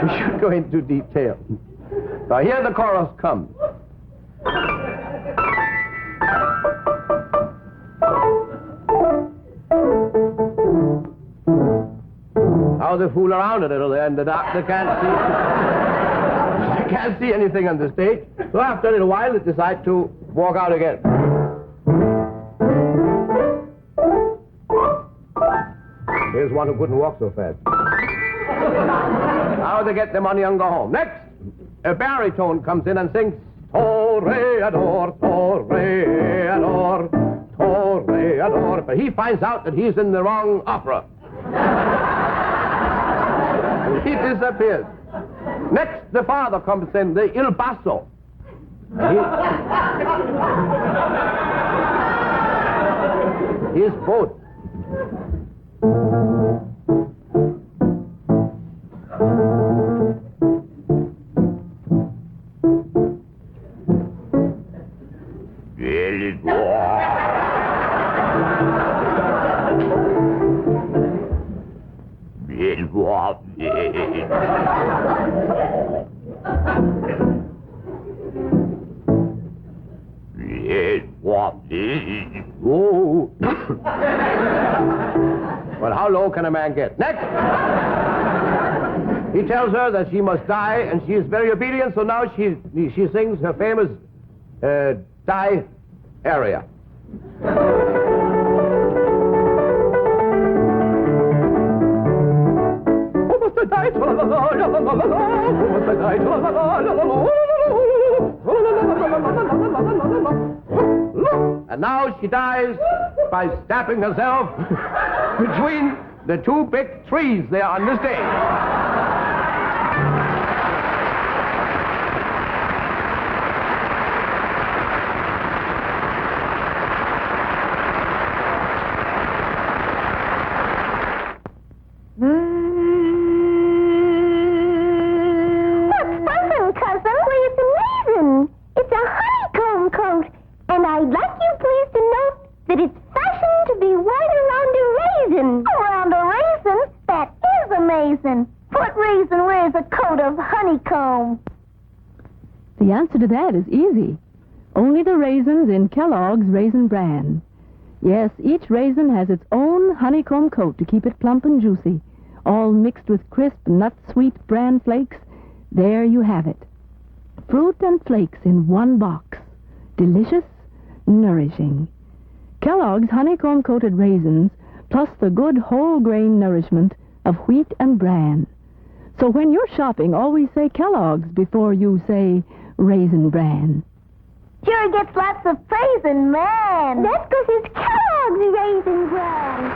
S2: we should go into detail. So here the chorus comes. Now they fool around a little there in the dark. They can't see anything on the stage. So after a little while, they decide to walk out again. Here's one who couldn't walk so fast. Now they get their money and go home. Next, a baritone comes in and sings Toreador, Toreador, Toreador. toreador. But he finds out that he's in the wrong opera. He disappears. Next, the father comes in, the Il Basso. His boat. Well, how low can a man get? Next! He tells her that she must die, and she is very obedient, so now she sings her famous die aria. And now she dies by stabbing herself between the two big trees there on the stage.
S6: The answer to that is easy. Only the raisins in Kellogg's Raisin Bran. Yes, each raisin has its own honeycomb coat to keep it plump and juicy, all mixed with crisp, nut-sweet bran flakes. There you have it. Fruit and flakes in one box. Delicious, nourishing. Kellogg's honeycomb-coated raisins, plus the good whole-grain nourishment of wheat and bran. So when you're shopping, always say Kellogg's before you say Raisin Bran.
S5: Sure gets lots of praise, and man, that's because it's Kellogg's Raisin Bran.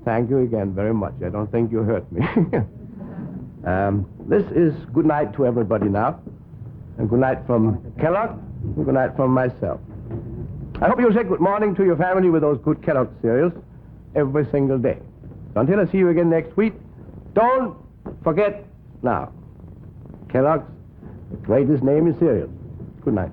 S2: Thank you again very much. I don't think you hurt me. This is good night to everybody now. And good night from Kellogg, and good night from myself. I hope you'll say good morning to your family with those good Kellogg cereals every single day. So until I see you again next week, don't forget now, Kellogg's, the greatest name in cereals. Good night.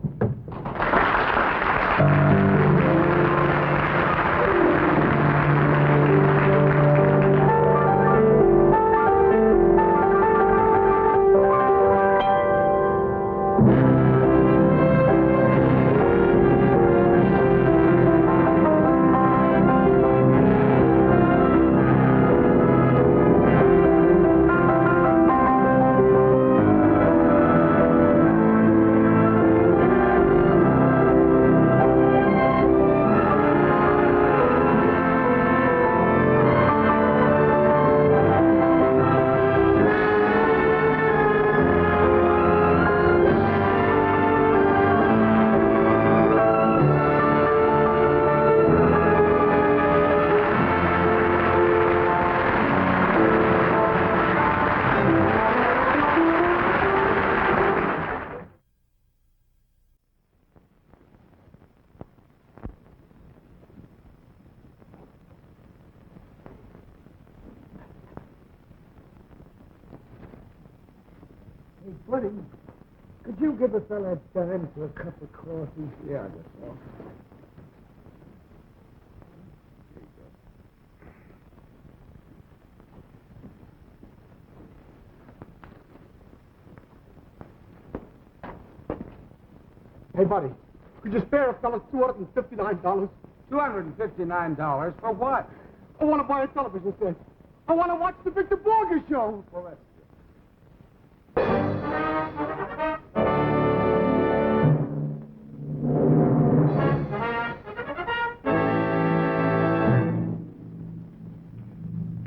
S10: Hey, buddy, could you give us all that dime for a cup of coffee?
S2: Yeah, I guess so.
S10: Hey, buddy, could you spare a fella $259?
S14: $259 for what?
S10: I want to buy a television set. I want to watch the Victor Borge Show.
S14: Well, that's...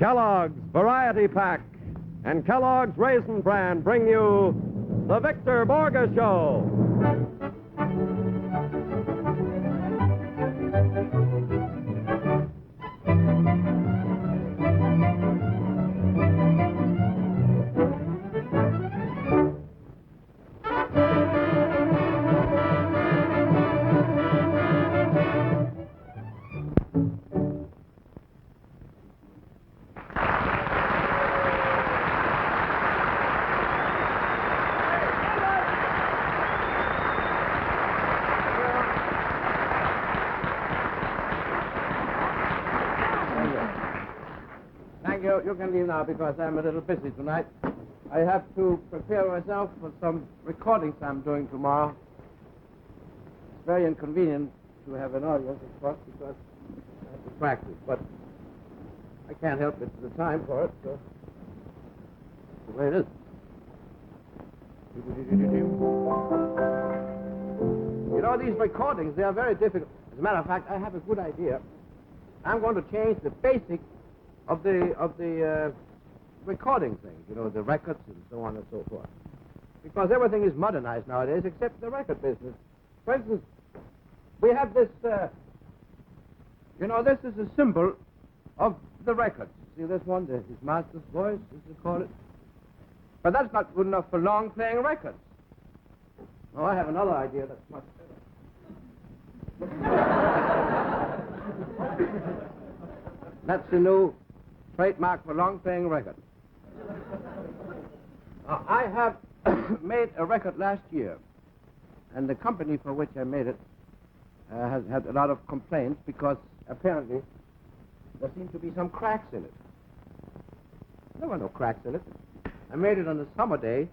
S2: Kellogg's Variety Pack and Kellogg's Raisin Bran bring you the Victor Borge Show.
S14: You can leave now because I'm a little busy tonight. I have to prepare myself for some recordings I'm doing tomorrow. It's very inconvenient to have an audience, of course, because I have to practice, but I can't help it. The time for it, so that's the way it is. You know, these recordings, they are very difficult. As a matter of fact, I have a good idea. I'm going to change the basic of the recording thing, you know, the records and so on and so forth. Because everything is modernized nowadays except the record business. For instance, we have this, you know, this is a symbol of the records. See this one, his master's voice, as they call it? But that's not good enough for long-playing records. Oh, I have another idea that's much better. That's the new trademark for long-playing records. I have made a record last year, and the company for which I made it has had a lot of complaints because apparently there seem to be some cracks in it. There were no cracks in it. I made it on a summer day, and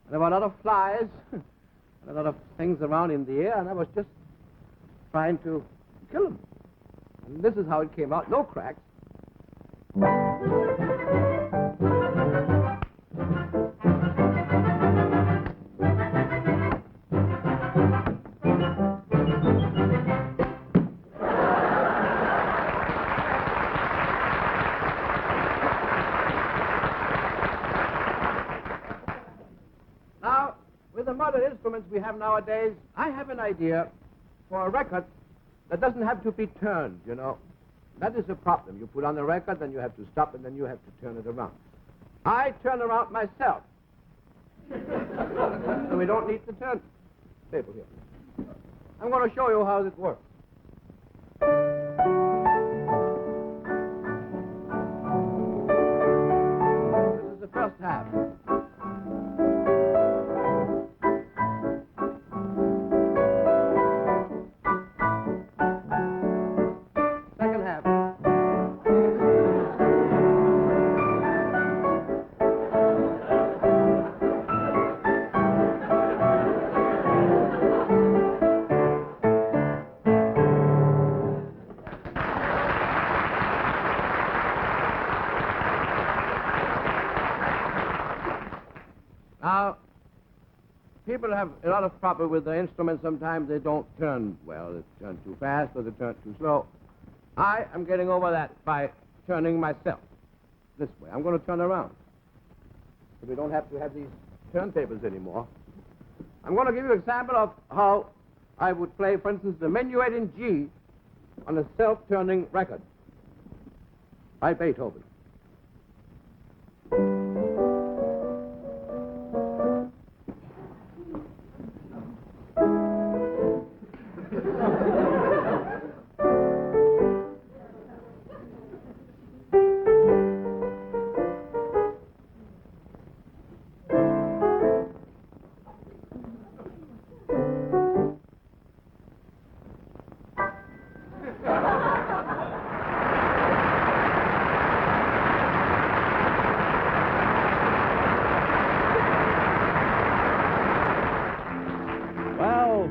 S14: there were a lot of flies and a lot of things around in the air, and I was just trying to kill them. And this is how it came out, no cracks. Now, with the modern instruments we have nowadays, I have an idea for a record that doesn't have to be turned, you know. That is a problem. You put on the record, then you have to stop, and then you have to turn it around. I turn around myself. So we don't need to turn table here. I'm going to show you how this works. This is the first half. Now, people have a lot of trouble with the instruments. Sometimes they don't turn well. They turn too fast or they turn too slow. I am getting over that by turning myself this way. I'm going to turn around. So we don't have to have these turntables anymore. I'm going to give you an example of how I would play, for instance, the Minuet in G on a self-turning record by Beethoven.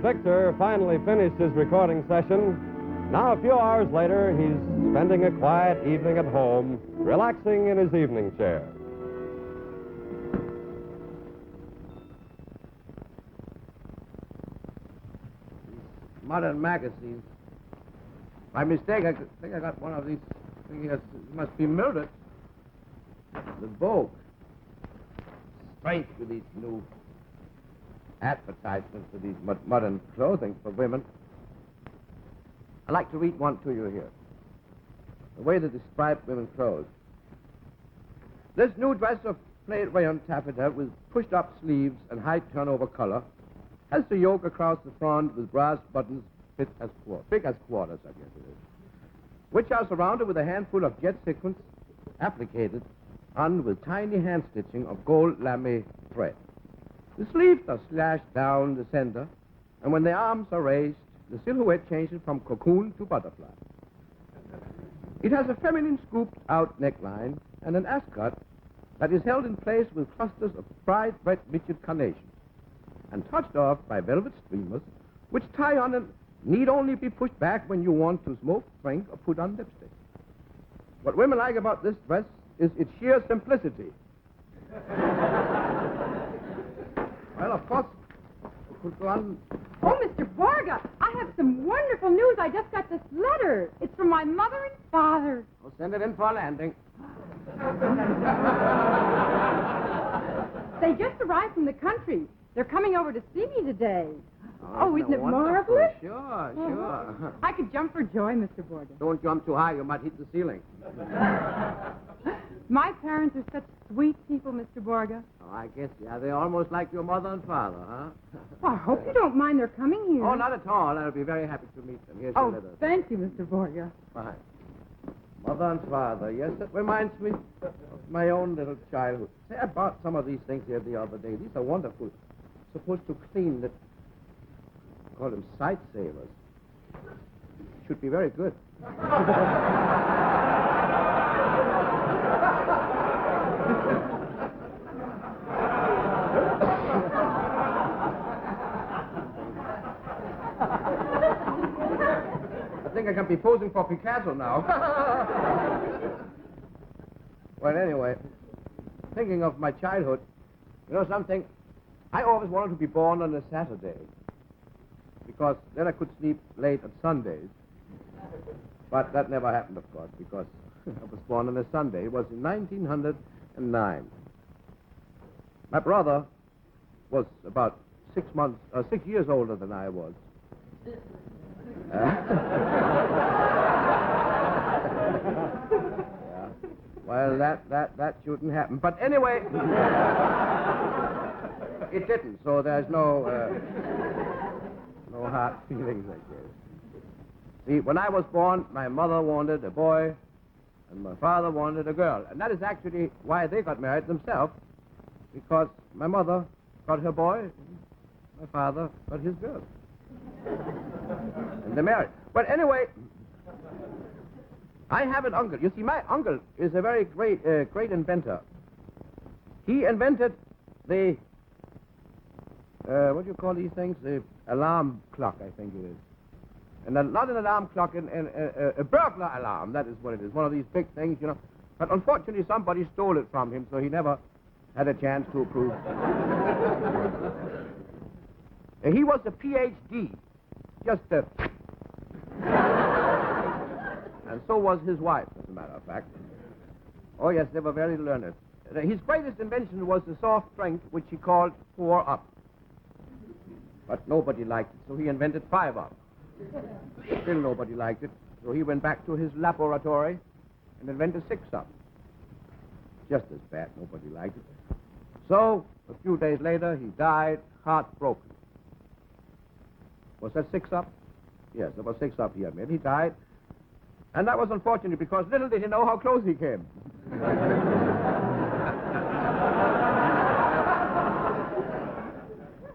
S2: Victor finally finished his recording session. Now, a few hours later, he's spending a quiet evening at home, relaxing in his evening chair.
S14: Modern magazines. By mistake, I think I got one of these. I think it must be Mildred. the vogue. Strange with these new advertisements for these modern clothing for women. I'd like to read one to you here. The way they describe women's clothes. This new dress of plaid rayon taffeta with pushed-up sleeves and high turnover color has the yoke across the front with brass buttons big as quarters, I guess it is, which are surrounded with a handful of jet sequins applicated on with tiny hand stitching of gold lame thread. The sleeves are slashed down the center, and when the arms are raised, the silhouette changes from cocoon to butterfly. It has a feminine scooped-out neckline and an ascot that is held in place with clusters of bright red midget carnations and touched off by velvet streamers, which tie on and need only be pushed back when you want to smoke, drink, or put on lipstick. What women like about this dress is its sheer simplicity. Well, of course, it could go on.
S4: Oh, Mr. Borge, I have some wonderful news. I just got this letter. It's from my mother and father.
S14: I'll send it in for a landing.
S4: They just arrived from the country. They're coming over to see me today.
S14: Oh,
S4: isn't it
S14: wonderful?
S4: marvelous?
S14: Sure, sure.
S4: I could jump for joy, Mr. Borge.
S14: Don't jump too high, you might hit the ceiling.
S4: My parents are such sweet people, Mr. Borge.
S14: Oh, I guess, yeah, they're almost like your mother and father, huh?
S4: Well, I hope you don't mind their coming here.
S14: Oh, not at all. I'll be very happy to meet them. Here's your letter.
S4: Thank you, Mr. Borge.
S14: Fine. Mother and father, yes, that reminds me of my own little childhood. Say, I bought some of these things here the other day. These are wonderful. Supposed to clean the... Call them sight savers. Should be very good. I think I can be posing for Picasso now. Well, anyway, thinking of my childhood, you know something? I always wanted to be born on a Saturday, because then I could sleep late on Sundays. But that never happened, of course, because I was born on a Sunday. It was in 1909. My brother was about 6 years older than I was. Yeah. Well, that shouldn't happen. But anyway, it didn't, so there's no hard feelings, I guess. See, when I was born, my mother wanted a boy, and my father wanted a girl. And that is actually why they got married themselves, because my mother got her boy, and my father got his girl. And they married. But anyway, I have an uncle. You see, my uncle is a very great inventor. He invented the, what do you call these things? The alarm clock, I think it is. And not an alarm clock, a burglar alarm, that is what it is. One of these big things, you know. But unfortunately, somebody stole it from him, so he never had a chance to approve. And he was a PhD. Just a... And so was his wife, as a matter of fact. Oh, yes, they were very learned. His greatest invention was the soft drink, which he called 4-Up. But nobody liked it, so he invented 5-Up. Still nobody liked it, so he went back to his laboratory and invented 6-Up. Just as bad, nobody liked it. So, a few days later, he died, heartbroken. Was that 6-Up? Yes, that was 6-Up he had made. He died. And that was unfortunate because little did he know how close he came.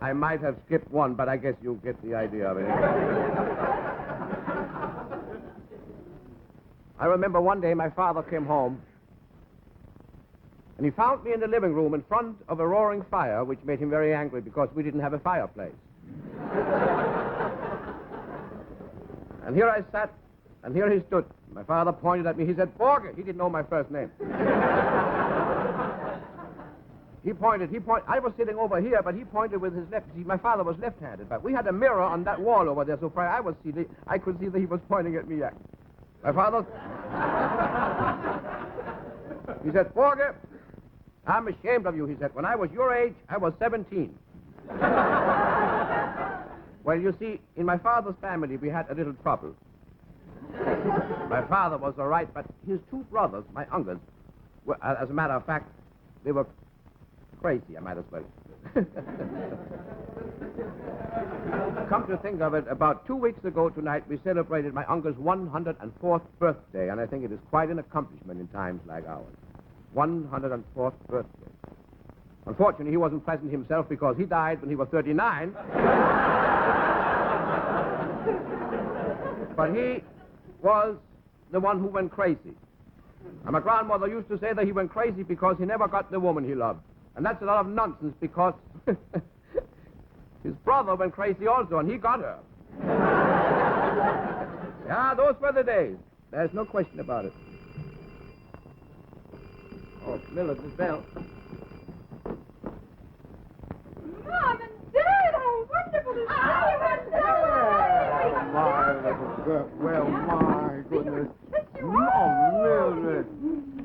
S14: I might have skipped one, but I guess you get the idea of it. I remember one day my father came home, and he found me in the living room in front of a roaring fire, which made him very angry because we didn't have a fireplace. And here I sat, and here he stood. My father pointed at me. He said, Borge. He didn't know my first name. He pointed. I was sitting over here, but he pointed with his left. See, my father was left-handed, but we had a mirror on that wall over there, so I could see that he was pointing at me. My father... He said, Borge, I'm ashamed of you, he said. When I was your age, I was 17. Well, you see, in my father's family, we had a little trouble. My father was all right, but his two brothers, my uncles, were, as a matter of fact, they were crazy, I might as well. Come to think of it, about 2 weeks ago tonight, we celebrated my uncle's 104th birthday, and I think it is quite an accomplishment in times like ours. 104th birthday. Unfortunately, he wasn't present himself because he died when he was 39. But he was the one who went crazy. And my grandmother used to say that he went crazy because he never got the woman he loved. And that's a lot of nonsense because his brother went crazy also, and he got her. Yeah, those were the days. There's no question about it. Oh, Miller, this bell.
S5: Mom and Dad, how wonderful to see you and
S10: My little girl. Well, my goodness. Oh, Mildred.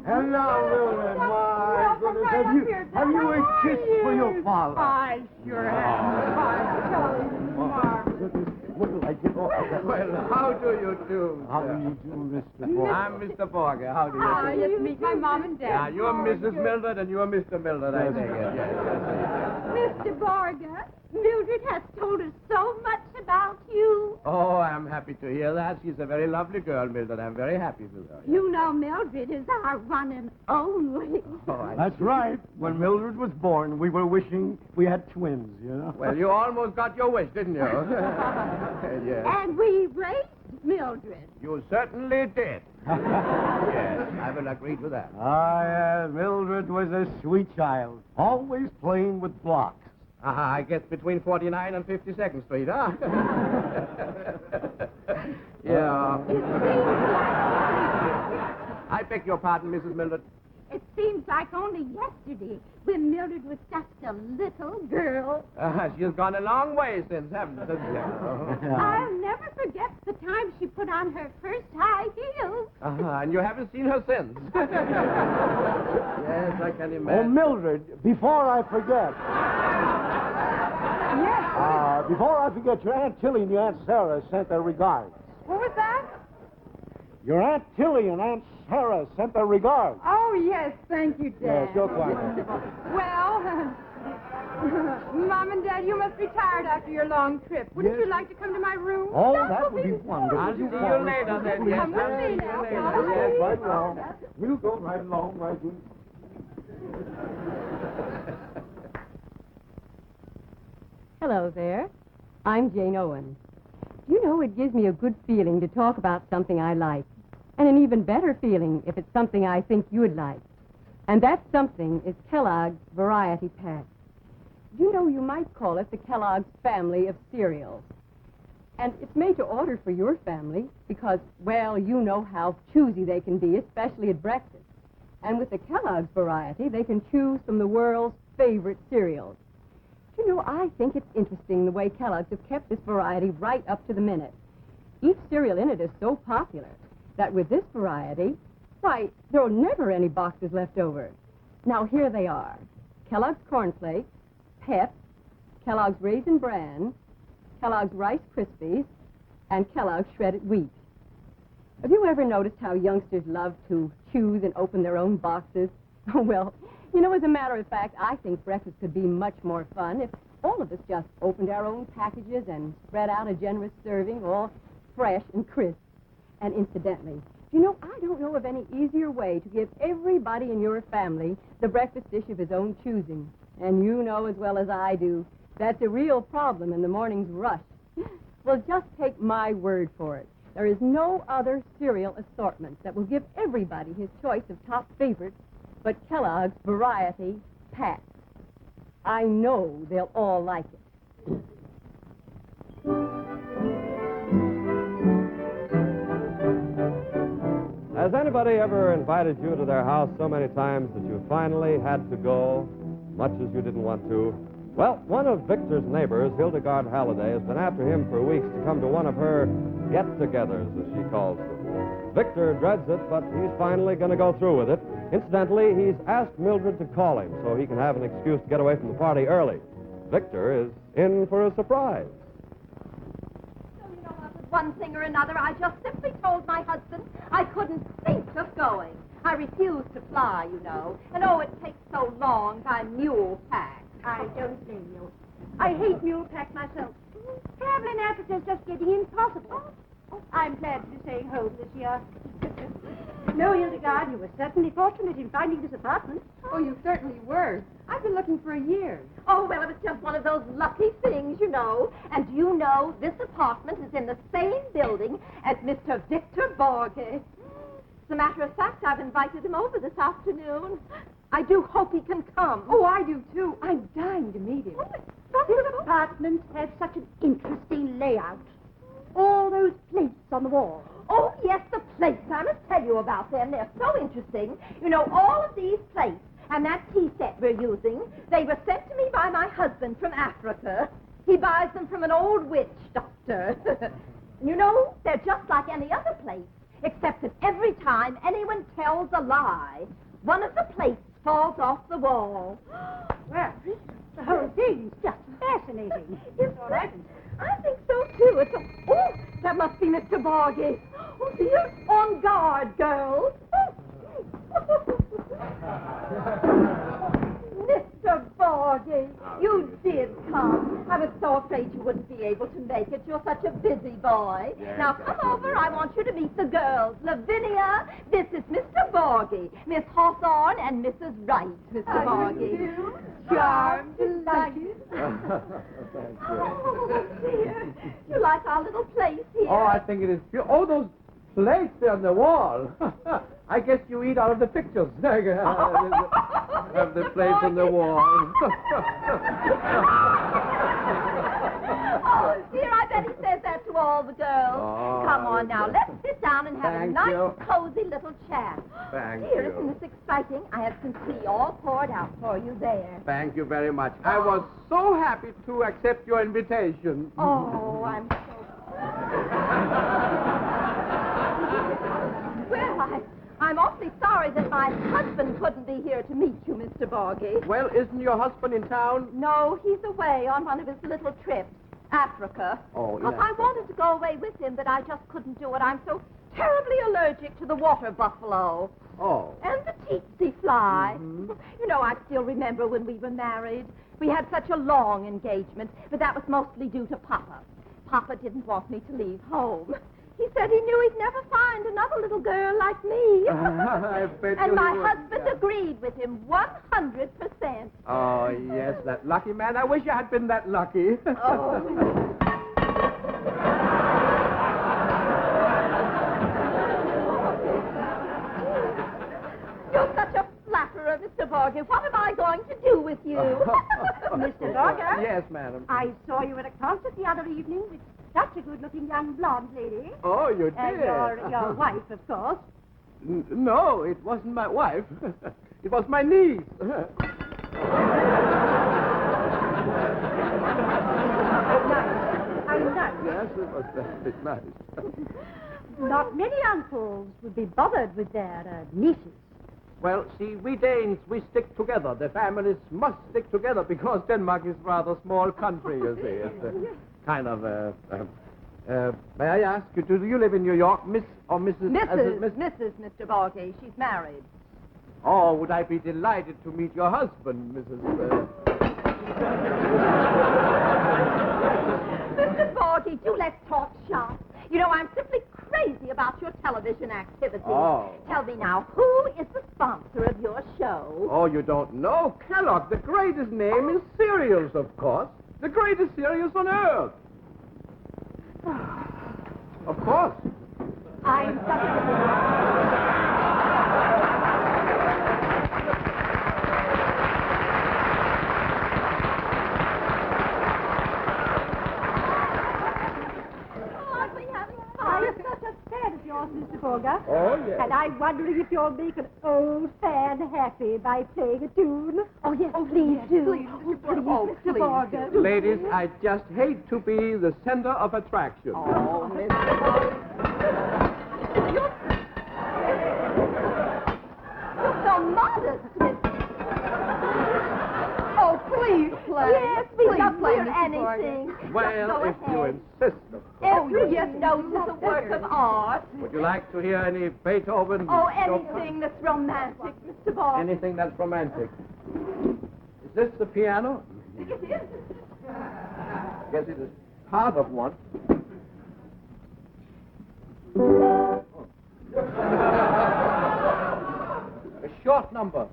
S10: Hello, Mildred. My goodness. Have you a kiss for your father?
S4: I sure have.
S10: My goodness. What will I get off of that?
S14: Well, how do you do?
S10: How do you do, Mr. Borge?
S14: I'm Mr. Borge. How do you do?
S4: Yes, meet my mom and dad.
S14: Yeah, you're Mrs. Mildred and you're Mr. Mildred, I take it. Yes.
S5: Mr. Borge, Mildred has told us so much about you.
S14: Oh, I'm happy to hear that. She's a very lovely girl, Mildred. I'm very happy with her.
S5: You know Mildred is our one and only.
S14: Oh,
S10: That's right. When Mildred was born, we were wishing we had twins, you know?
S14: Well, you almost got your wish, didn't you? Yes.
S5: And we raised Mildred.
S14: You certainly did. Yes, I will agree to that.
S10: Mildred was a sweet child, always playing with blocks.
S14: I guess between 49 and 52nd Street, huh? Yeah. I beg your pardon, Mrs. Mildred.
S5: It seems like only yesterday when Mildred was just a little girl.
S14: She's gone a long way since, hasn't she?
S5: I'll never forget the time she put on her first high heels.
S14: And you haven't seen her since. Yes, I can imagine.
S10: Oh, Mildred, before I forget.
S4: Yes.
S10: Before I forget, your Aunt Tilly and your Aunt Sarah sent their regards.
S4: What was that?
S10: Your Aunt Tilly and Aunt Sarah sent their regards.
S4: Oh, yes, thank you, Dad.
S10: Yes, you're quite
S4: Well, Mom and Dad, you must be tired after your long trip. Wouldn't you like to come to my room?
S10: Oh, that would be wonderful.
S14: I'll see you later, then. Yes,
S4: Come with
S14: I'll see
S4: me
S14: you
S4: now.
S14: later.
S10: Yes, right along. We'll go right along, right in.
S3: Hello there. I'm Jane Owen. You know, it gives me a good feeling to talk about something I like, and an even better feeling if it's something I think you'd like. And that something is Kellogg's Variety Pack. You know, you might call it the Kellogg's family of cereals. And it's made to order for your family because, well, you know how choosy they can be, especially at breakfast. And with the Kellogg's variety, they can choose from the world's favorite cereals. You know, I think it's interesting the way Kellogg's have kept this variety right up to the minute. Each cereal in it is so popular that with this variety, why, there are never any boxes left over. Now, here they are. Kellogg's Corn Flakes, Pep, Kellogg's Raisin Bran, Kellogg's Rice Krispies, and Kellogg's Shredded Wheat. Have you ever noticed how youngsters love to choose and open their own boxes? Well, you know, as a matter of fact, I think breakfast could be much more fun if all of us just opened our own packages and spread out a generous serving, all fresh and crisp. And incidentally, you know, I don't know of any easier way to give everybody in your family the breakfast dish of his own choosing. And you know as well as I do, that's a real problem in the morning's rush. Well, just take my word for it. There is no other cereal assortment that will give everybody his choice of top favorites but Kellogg's Variety Pack. I know they'll all like it.
S1: Has anybody ever invited you to their house so many times that you finally had to go, much as you didn't want to? Well, one of Victor's neighbors, Hildegard Halliday, has been after him for weeks to come to one of her get-togethers, as she calls them. Victor dreads it, but he's finally going to go through with it.
S15: Incidentally, he's asked Mildred to call him so he can have an excuse to get away from the party early. Victor is in for a surprise.
S5: So, you know what, with one thing or another, I just simply told my husband I couldn't think of going. I refuse to fly, you know. And oh, it takes so long by mule pack. I don't blame you. I hate mule pack myself. Traveling in Africa is just getting impossible. I'm glad to be staying home this year. No, Hildegard, you were certainly fortunate in finding this apartment.
S4: Oh, you certainly were. I've been looking for a year.
S5: Oh, well, it was just one of those lucky things, you know. And do you know, this apartment is in the same building as Mr. Victor Borge. As a matter of fact, I've invited him over this afternoon. I do hope he can come.
S4: Oh, I do, too. I'm dying to meet him.
S5: This apartment has such an interesting layout. All those plates on the wall. Oh, yes, the plates. I must tell you about them. They're so interesting. You know, all of these plates and that tea set we're using, they were sent to me by my husband from Africa. He buys them from an old witch doctor. You know, they're just like any other plate, except that every time anyone tells a lie, one of the plates falls off the wall. Well, the whole thing's just fascinating. Isn't it? I think so, too. It's a... Oh, that must be Mr. Borge. Oh, dear. On guard, girls. Mr. Borge, you did come. I was so afraid you wouldn't be able to make it. You're such a busy boy.
S8: Yes.
S5: Now, come over. I want you to meet the girls. Lavinia, this is Mr. Borge. Miss Hawthorne and Mrs. Wright, Mr. Borge. Charmed, delighted. Oh, dear. You like our little place here?
S14: Oh, I think it is beautiful. Oh, those plates there on the wall. I guess you eat out of the pictures. Have the plates on the wall.
S5: Oh, dear, I bet he says that to all the girls.
S14: Oh,
S5: Come on now, let's sit down and have a
S14: Thank
S5: nice,
S14: you.
S5: cozy little chat.
S14: Thank
S5: Dear,
S14: you.
S5: isn't this exciting? I have some tea all poured out for you there.
S14: Thank you very much. I was so happy to accept your invitation.
S5: Oh, I'm so... Well, I'm awfully sorry that my husband couldn't be here to meet you, Mr. Borge.
S14: Well, isn't your husband in town?
S5: No, he's away on one of his little trips. Africa.
S14: Oh,
S5: Well,
S14: yes.
S5: I wanted to go away with him, but I just couldn't do it. I'm so terribly allergic to the water buffalo.
S14: Oh.
S5: And the tsetse fly. You know, I still remember when we were married. We had such a long engagement, but that was mostly due to Papa. Papa didn't want me to leave home. He said he knew he'd never find another little girl like me.
S14: I bet
S5: And
S14: you
S5: my
S14: would,
S5: husband
S14: yeah.
S5: agreed with him 100%.
S14: Oh, yes, that lucky man. I wish I had been that lucky.
S5: Oh. You're such a flatterer, Mr. Borge. What am I going to do with you?
S16: Mr. Borge?
S14: Yes, madam.
S16: I saw you at a concert the other evening with such a good-looking young blonde lady.
S14: Oh, you did?
S16: And your wife, of course.
S14: No, it wasn't my wife. It was my niece.
S16: How nice.
S14: Yes, it was very nice.
S16: Not many uncles would be bothered with their nieces.
S14: Well, see, we Danes, we stick together. The families must stick together because Denmark is a rather small country, you see. It's kind of may I ask you, do you live in New York, Miss or Mrs.?
S5: Mrs. Mr. Borge. She's married.
S14: Oh, would I be delighted to meet your husband, Mrs.
S5: Mr. Borge, do let's talk shop. You know, I'm simply crazy about your television activity.
S14: Oh.
S5: Tell me now, who is the sponsor of your show?
S14: Oh, you don't know? Kellogg, the greatest name is cereals, of course. The greatest cereals on earth. Of course.
S5: I'm such
S16: I'm such a fan of yours, Mr. Borge.
S14: Oh, yes.
S16: And I'm wondering if you'll make an old fan happy by playing a tune.
S5: Oh, yes, please do.
S16: Please,
S5: Oh,
S16: Mr. Borge.
S14: Ladies, I just hate to be the center of attraction.
S5: Oh, Mr. Borge. You're so modest, Miss.
S16: Oh, please play.
S5: Yes, we
S16: Please
S5: love
S16: play,
S5: hear
S16: Mr. Borge.
S5: anything.
S14: Well, if you insist.
S5: Every note is a work of art.
S14: Would you like to hear any Beethoven?
S5: Oh, anything that's romantic, Mr. Borge.
S14: Anything that's romantic. Is this the piano?
S5: It is.
S14: I guess it is part of one. A short number.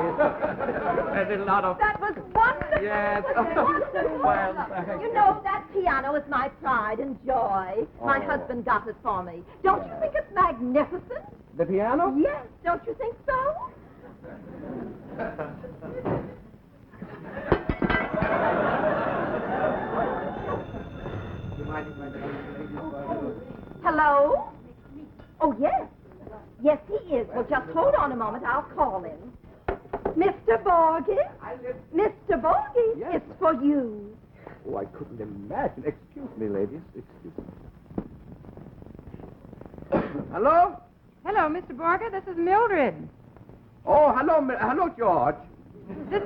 S14: There's a lot of...
S5: That was wonderful.
S14: Yes.
S5: Wonderful.
S14: Well, thank
S5: You know, that piano is my pride and joy. My husband got it for me. Don't you think it's magnificent?
S14: The piano?
S5: Yes, don't you think so? Hello? Oh, yes. Yes, he is. Well, just hold on a moment. I'll call him. Mr. Borge? Mr. Borge,
S14: Yes.
S5: it's for you.
S14: Oh, I couldn't imagine. Excuse me, ladies. Excuse me. Hello?
S4: Hello, Mr. Borge. This is Mildred.
S14: Oh, hello, hello, George.
S4: This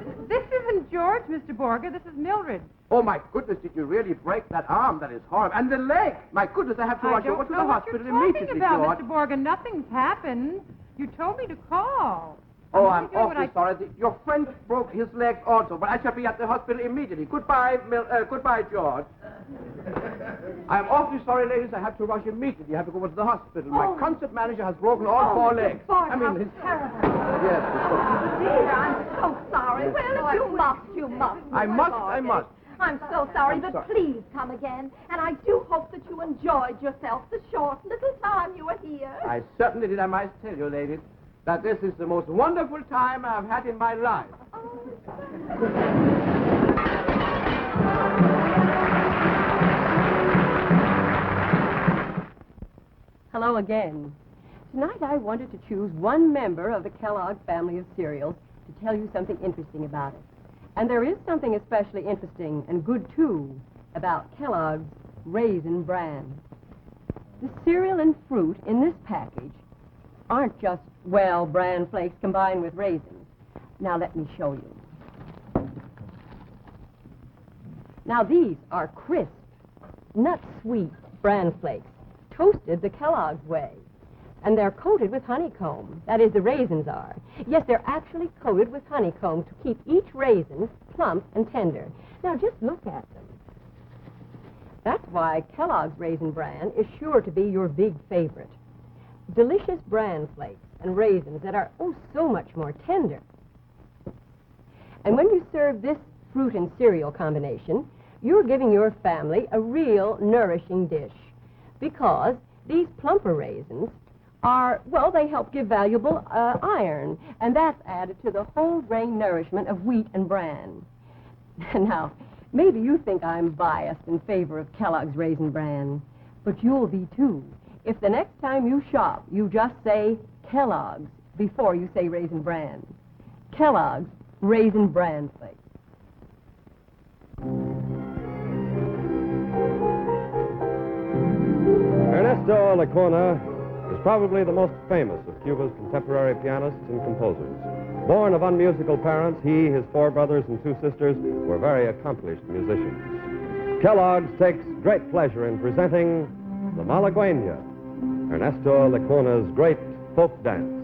S4: isn't George, Mr. Borge. This is Mildred.
S14: Oh, my goodness, did you really break that arm? That is horrible. And the leg. My goodness, I have to rush over to the hospital immediately,
S4: about,
S14: George.
S4: Mr. Borge. Nothing's happened. You told me to call.
S14: Oh, I'm awfully sorry. Your friend broke his leg also, but I shall be at the hospital immediately. Goodbye, goodbye, George. I'm awfully sorry, ladies. I have to rush immediately. I have to go to the hospital. My concert manager has broken all four legs.
S5: Borge,
S14: I mean,
S5: how terrible.
S14: Yes.
S5: Dear, I'm so sorry. Well, if you must, you must.
S14: I
S5: Mr.
S14: must,
S5: Borge.
S14: I must.
S5: I'm so sorry,
S14: I'm
S5: but
S14: sorry.
S5: please come again. And I do hope that you enjoyed yourself the short little time you were here.
S14: I certainly did. I must tell you, ladies, that this is the most wonderful time I've had in my life.
S17: Hello again. Tonight I wanted to choose one member of the Kellogg family of cereals to tell you something interesting about it. And there is something especially interesting and good, too, about Kellogg's Raisin Bran. The cereal and fruit in this package aren't just, well, bran flakes combined with raisins. Now let me show you. Now these are crisp, nut-sweet bran flakes, toasted the Kellogg's way. And they're coated with honeycomb. That is, the raisins are. Yes, they're actually coated with honeycomb to keep each raisin plump and tender. Now, just look at them. That's why Kellogg's Raisin Bran is sure to be your big favorite. Delicious bran flakes and raisins that are, oh, so much more tender. And when you serve this fruit and cereal combination, you're giving your family a real nourishing dish. Because these plumper raisins are, well, they help give valuable iron, and that's added to the whole grain nourishment of wheat and bran. Now, maybe you think I'm biased in favor of Kellogg's Raisin Bran, but you'll be too. If the next time you shop, you just say Kellogg's before you say Raisin Bran. Kellogg's Raisin Bran Flakes.
S15: Ernesto Lacuna is probably the most famous of Cuba's contemporary pianists and composers. Born of unmusical parents, he, his four brothers, and two sisters were very accomplished musicians. Kellogg's takes great pleasure in presenting the Malagueña, Ernesto Lacuna's great folk dance.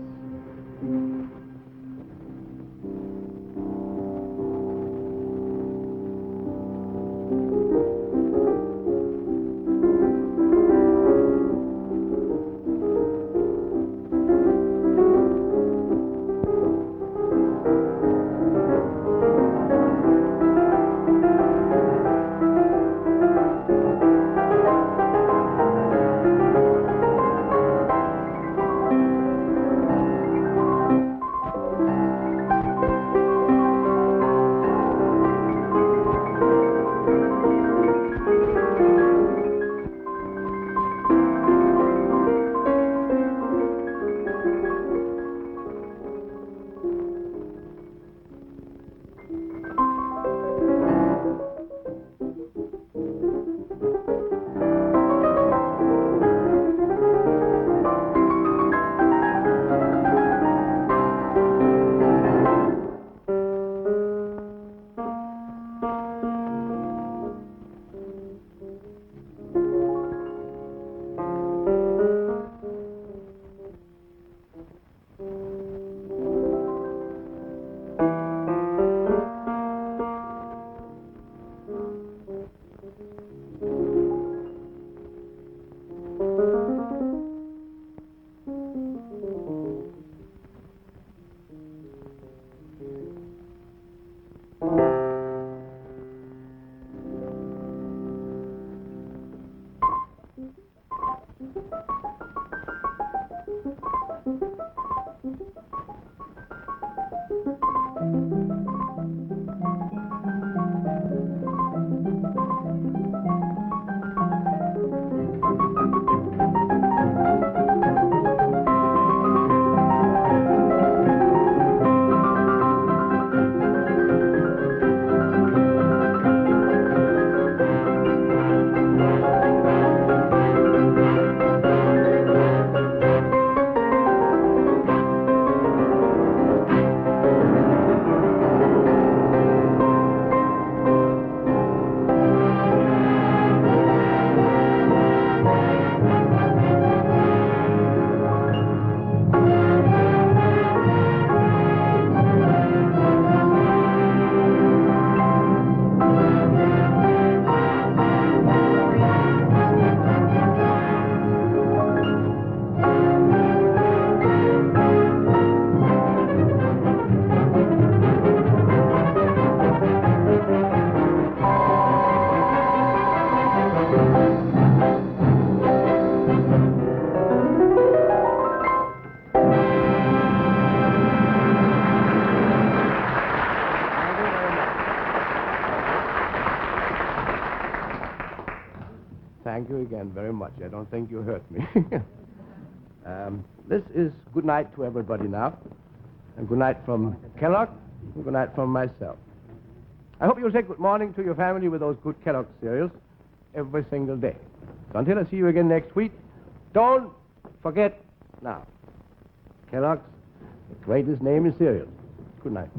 S14: thank you again very much. I don't think you hurt me. This is good night to everybody now. And good night from Kellogg, and good night from myself. I hope you'll say good morning to your family with those good Kellogg cereals every single day. So until I see you again next week, don't forget now, Kellogg's the greatest name in cereals. Good night.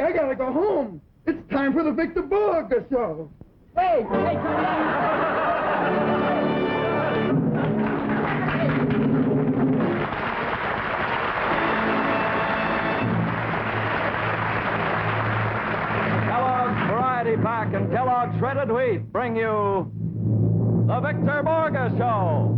S10: I gotta go home. It's time for the Victor Borge Show.
S9: Hey, come back.
S1: Kellogg's Variety Pack and Kellogg's Shredded Wheat bring you the Victor Borge Show.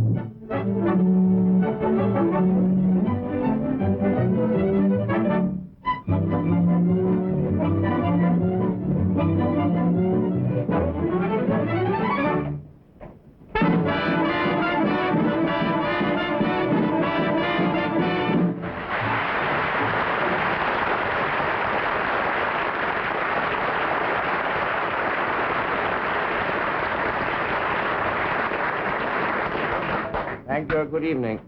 S14: Thank you. Good evening.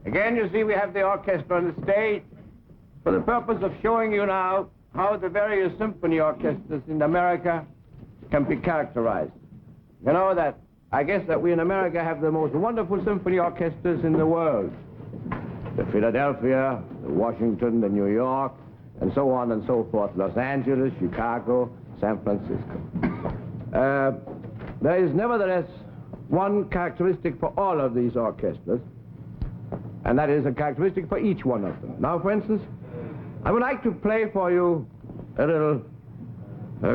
S14: Again, you see, we have the orchestra on the stage for the purpose of showing you now how the various symphony orchestras in America can be characterized. You know that, I guess that we in America have the most wonderful symphony orchestras in the world. The Philadelphia, the Washington, the New York, and so on and so forth. Los Angeles, Chicago, San Francisco. There is nevertheless one characteristic for all of these orchestras, and that is a characteristic for each one of them. Now, for instance, I would like to play for you a little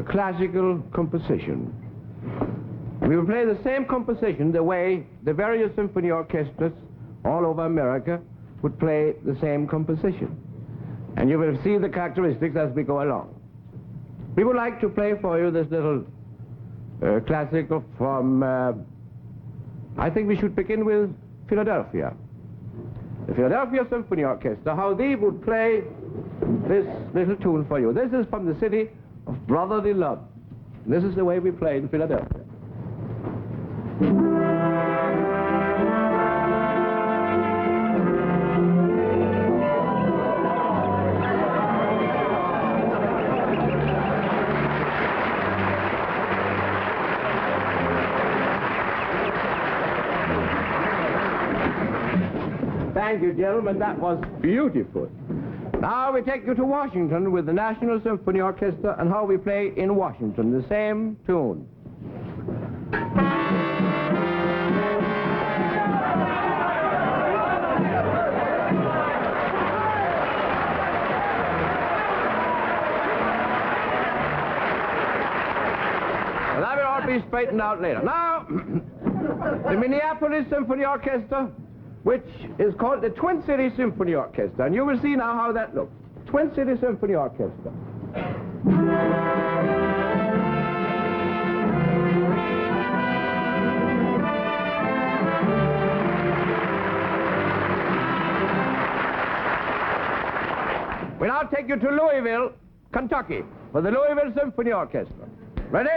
S14: classical composition. We will play the same composition the way the various symphony orchestras all over America would play the same composition. And you will see the characteristics as we go along. We would like to play for you this little classical from, I think we should begin with Philadelphia. The Philadelphia Symphony Orchestra, how they would play this little tune for you. This is from the city of brotherly love. This is the way we play in Philadelphia. Thank you, gentlemen. That was beautiful. Now we take you to Washington with the National Symphony Orchestra and how we play in Washington, the same tune. Well, that will all be straightened out later. Now, the Minneapolis Symphony Orchestra, which is called the Twin City Symphony Orchestra. And you will see now how that looks. Twin City Symphony Orchestra. We now take you to Louisville, Kentucky, for the Louisville Symphony Orchestra. Ready?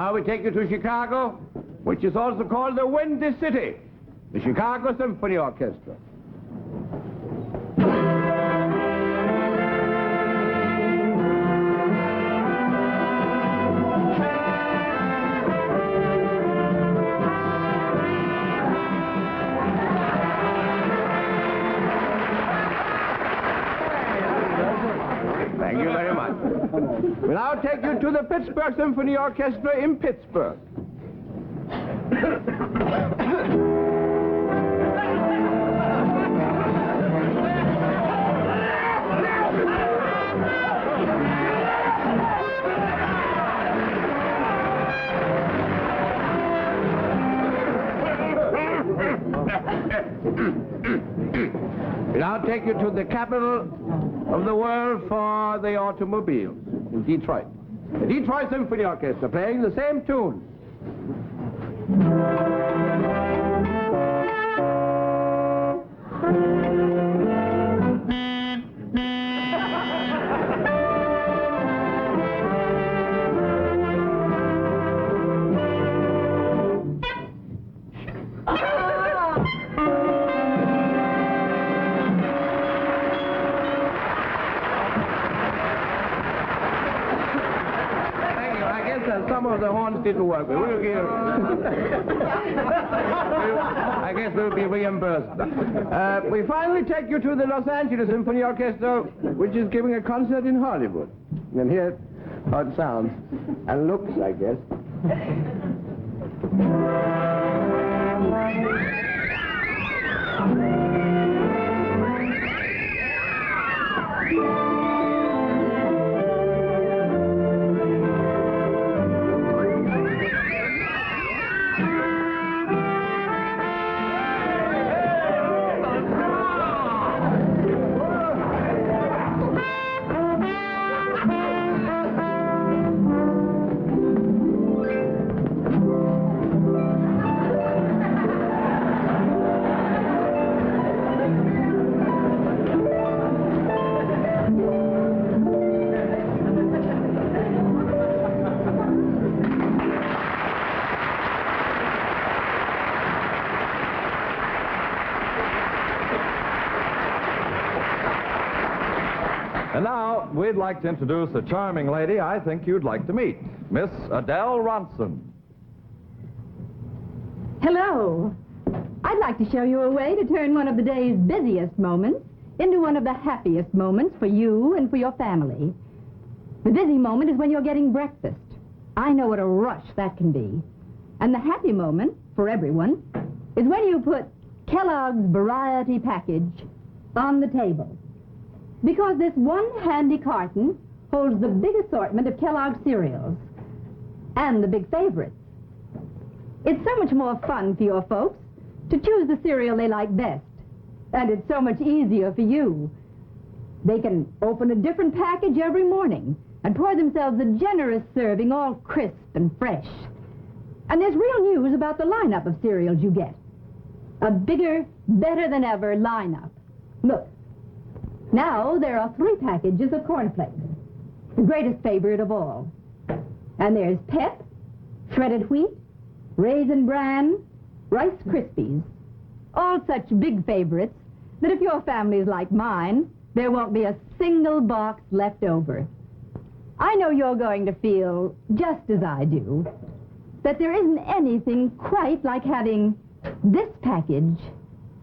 S14: Now we take you to Chicago, which is also called the Windy City, the Chicago Symphony Orchestra. Thank you very much. We'll now take you to the Pittsburgh Symphony Orchestra in Pittsburgh. We'll now take you to the capital of the world for the automobiles, in Detroit. The Detroit Symphony Orchestra playing the same tune. Some of the horns didn't work. We'll get... I guess we'll be reimbursed. We finally take you to the Los Angeles Symphony Orchestra, which is giving a concert in Hollywood. You can hear how it sounds and looks, I guess.
S1: And now, we'd like to introduce a charming lady I think you'd like to meet, Miss Adele Ronson.
S6: Hello. I'd like to show you a way to turn one of the day's busiest moments into one of the happiest moments for you and for your family. The busy moment is when you're getting breakfast. I know what a rush that can be. And the happy moment, for everyone, is when you put Kellogg's variety package on the table. Because this one handy carton holds the big assortment of Kellogg cereals and the big favorites. It's so much more fun for your folks to choose the cereal they like best. And it's so much easier for you. They can open a different package every morning and pour themselves a generous serving all crisp and fresh. And there's real news about the lineup of cereals you get. A bigger, better than ever lineup. Look. Now there are 3 packages of cornflakes, the greatest favorite of all. And there's Pep, shredded wheat, Raisin Bran, Rice Krispies. All such big favorites that if your family's like mine, there won't be a single box left over. I know you're going to feel, just as I do, that there isn't anything quite like having this package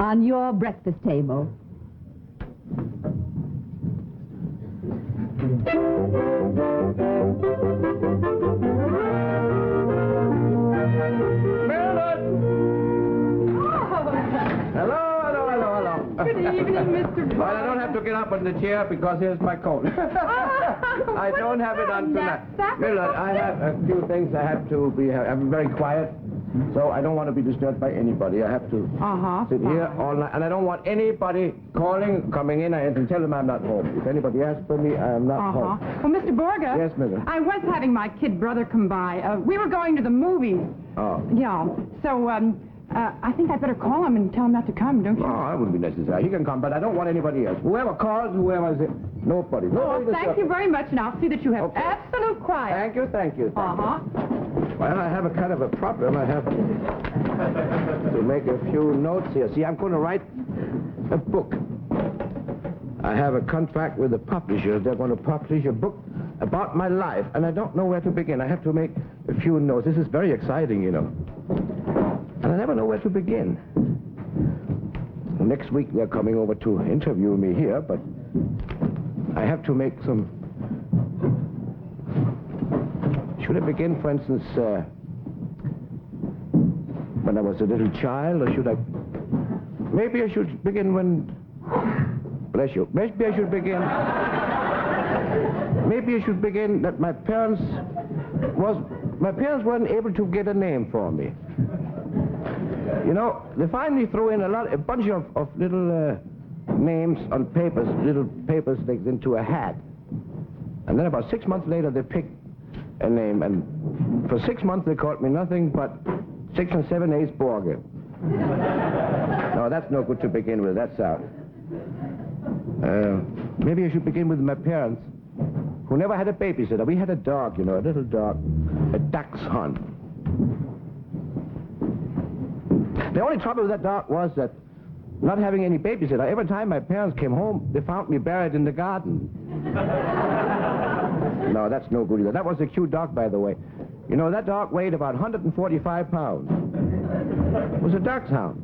S6: on your breakfast table.
S4: Good evening, Mr. Borge.
S14: Well, I don't have to get up on the chair because here's my coat. I don't have it on tonight. Miller, I have a few things I have to be... I'm very quiet, so I don't want to be disturbed by anybody. I have to sit here all night, and I don't want anybody calling, coming in. I can tell them I'm not home. If anybody asks for me, I am not home.
S4: Well, Mr. Borge.
S14: Yes, Miller.
S4: I was having my kid brother come by. We were going to the movies.
S14: Oh.
S4: Yeah. So, I think I'd better call him and tell him not to come, don't you?
S14: No, that wouldn't be necessary. He can come, but I don't want anybody else. Whoever calls, whoever is it, nobody.
S4: Oh, thank you very much, and I'll see that you have absolute quiet.
S14: Thank you, thank you.
S4: Uh-huh.
S14: Well, I have a kind of a problem. I have to make a few notes here. See, I'm going to write a book. I have a contract with the publisher. They're going to publish a book about my life, and I don't know where to begin. I have to make a few notes. This is very exciting, you know. And I never know where to begin. Next week, they're coming over to interview me here, but I have to make some... Should I begin, for instance, when I was a little child, or should I... Maybe I should begin when... Bless you. Maybe I should begin... Maybe I should begin that my parents weren't able to get a name for me. You know, they finally threw in a bunch of little names on papers, little paper sticks into a hat. And then about 6 months later, they picked a name, and for 6 months they called me nothing but 6 and 7 A's Borge. No, that's no good to begin with. That's out. Maybe I should begin with my parents, who never had a babysitter. We had a dog, you know, a little dog, a dachshund. The only trouble with that dog was that not having any babysitter, every time my parents came home, they found me buried in the garden. No, that's no good either. That was a cute dog, by the way. You know, that dog weighed about 145 pounds. It was a dachshund.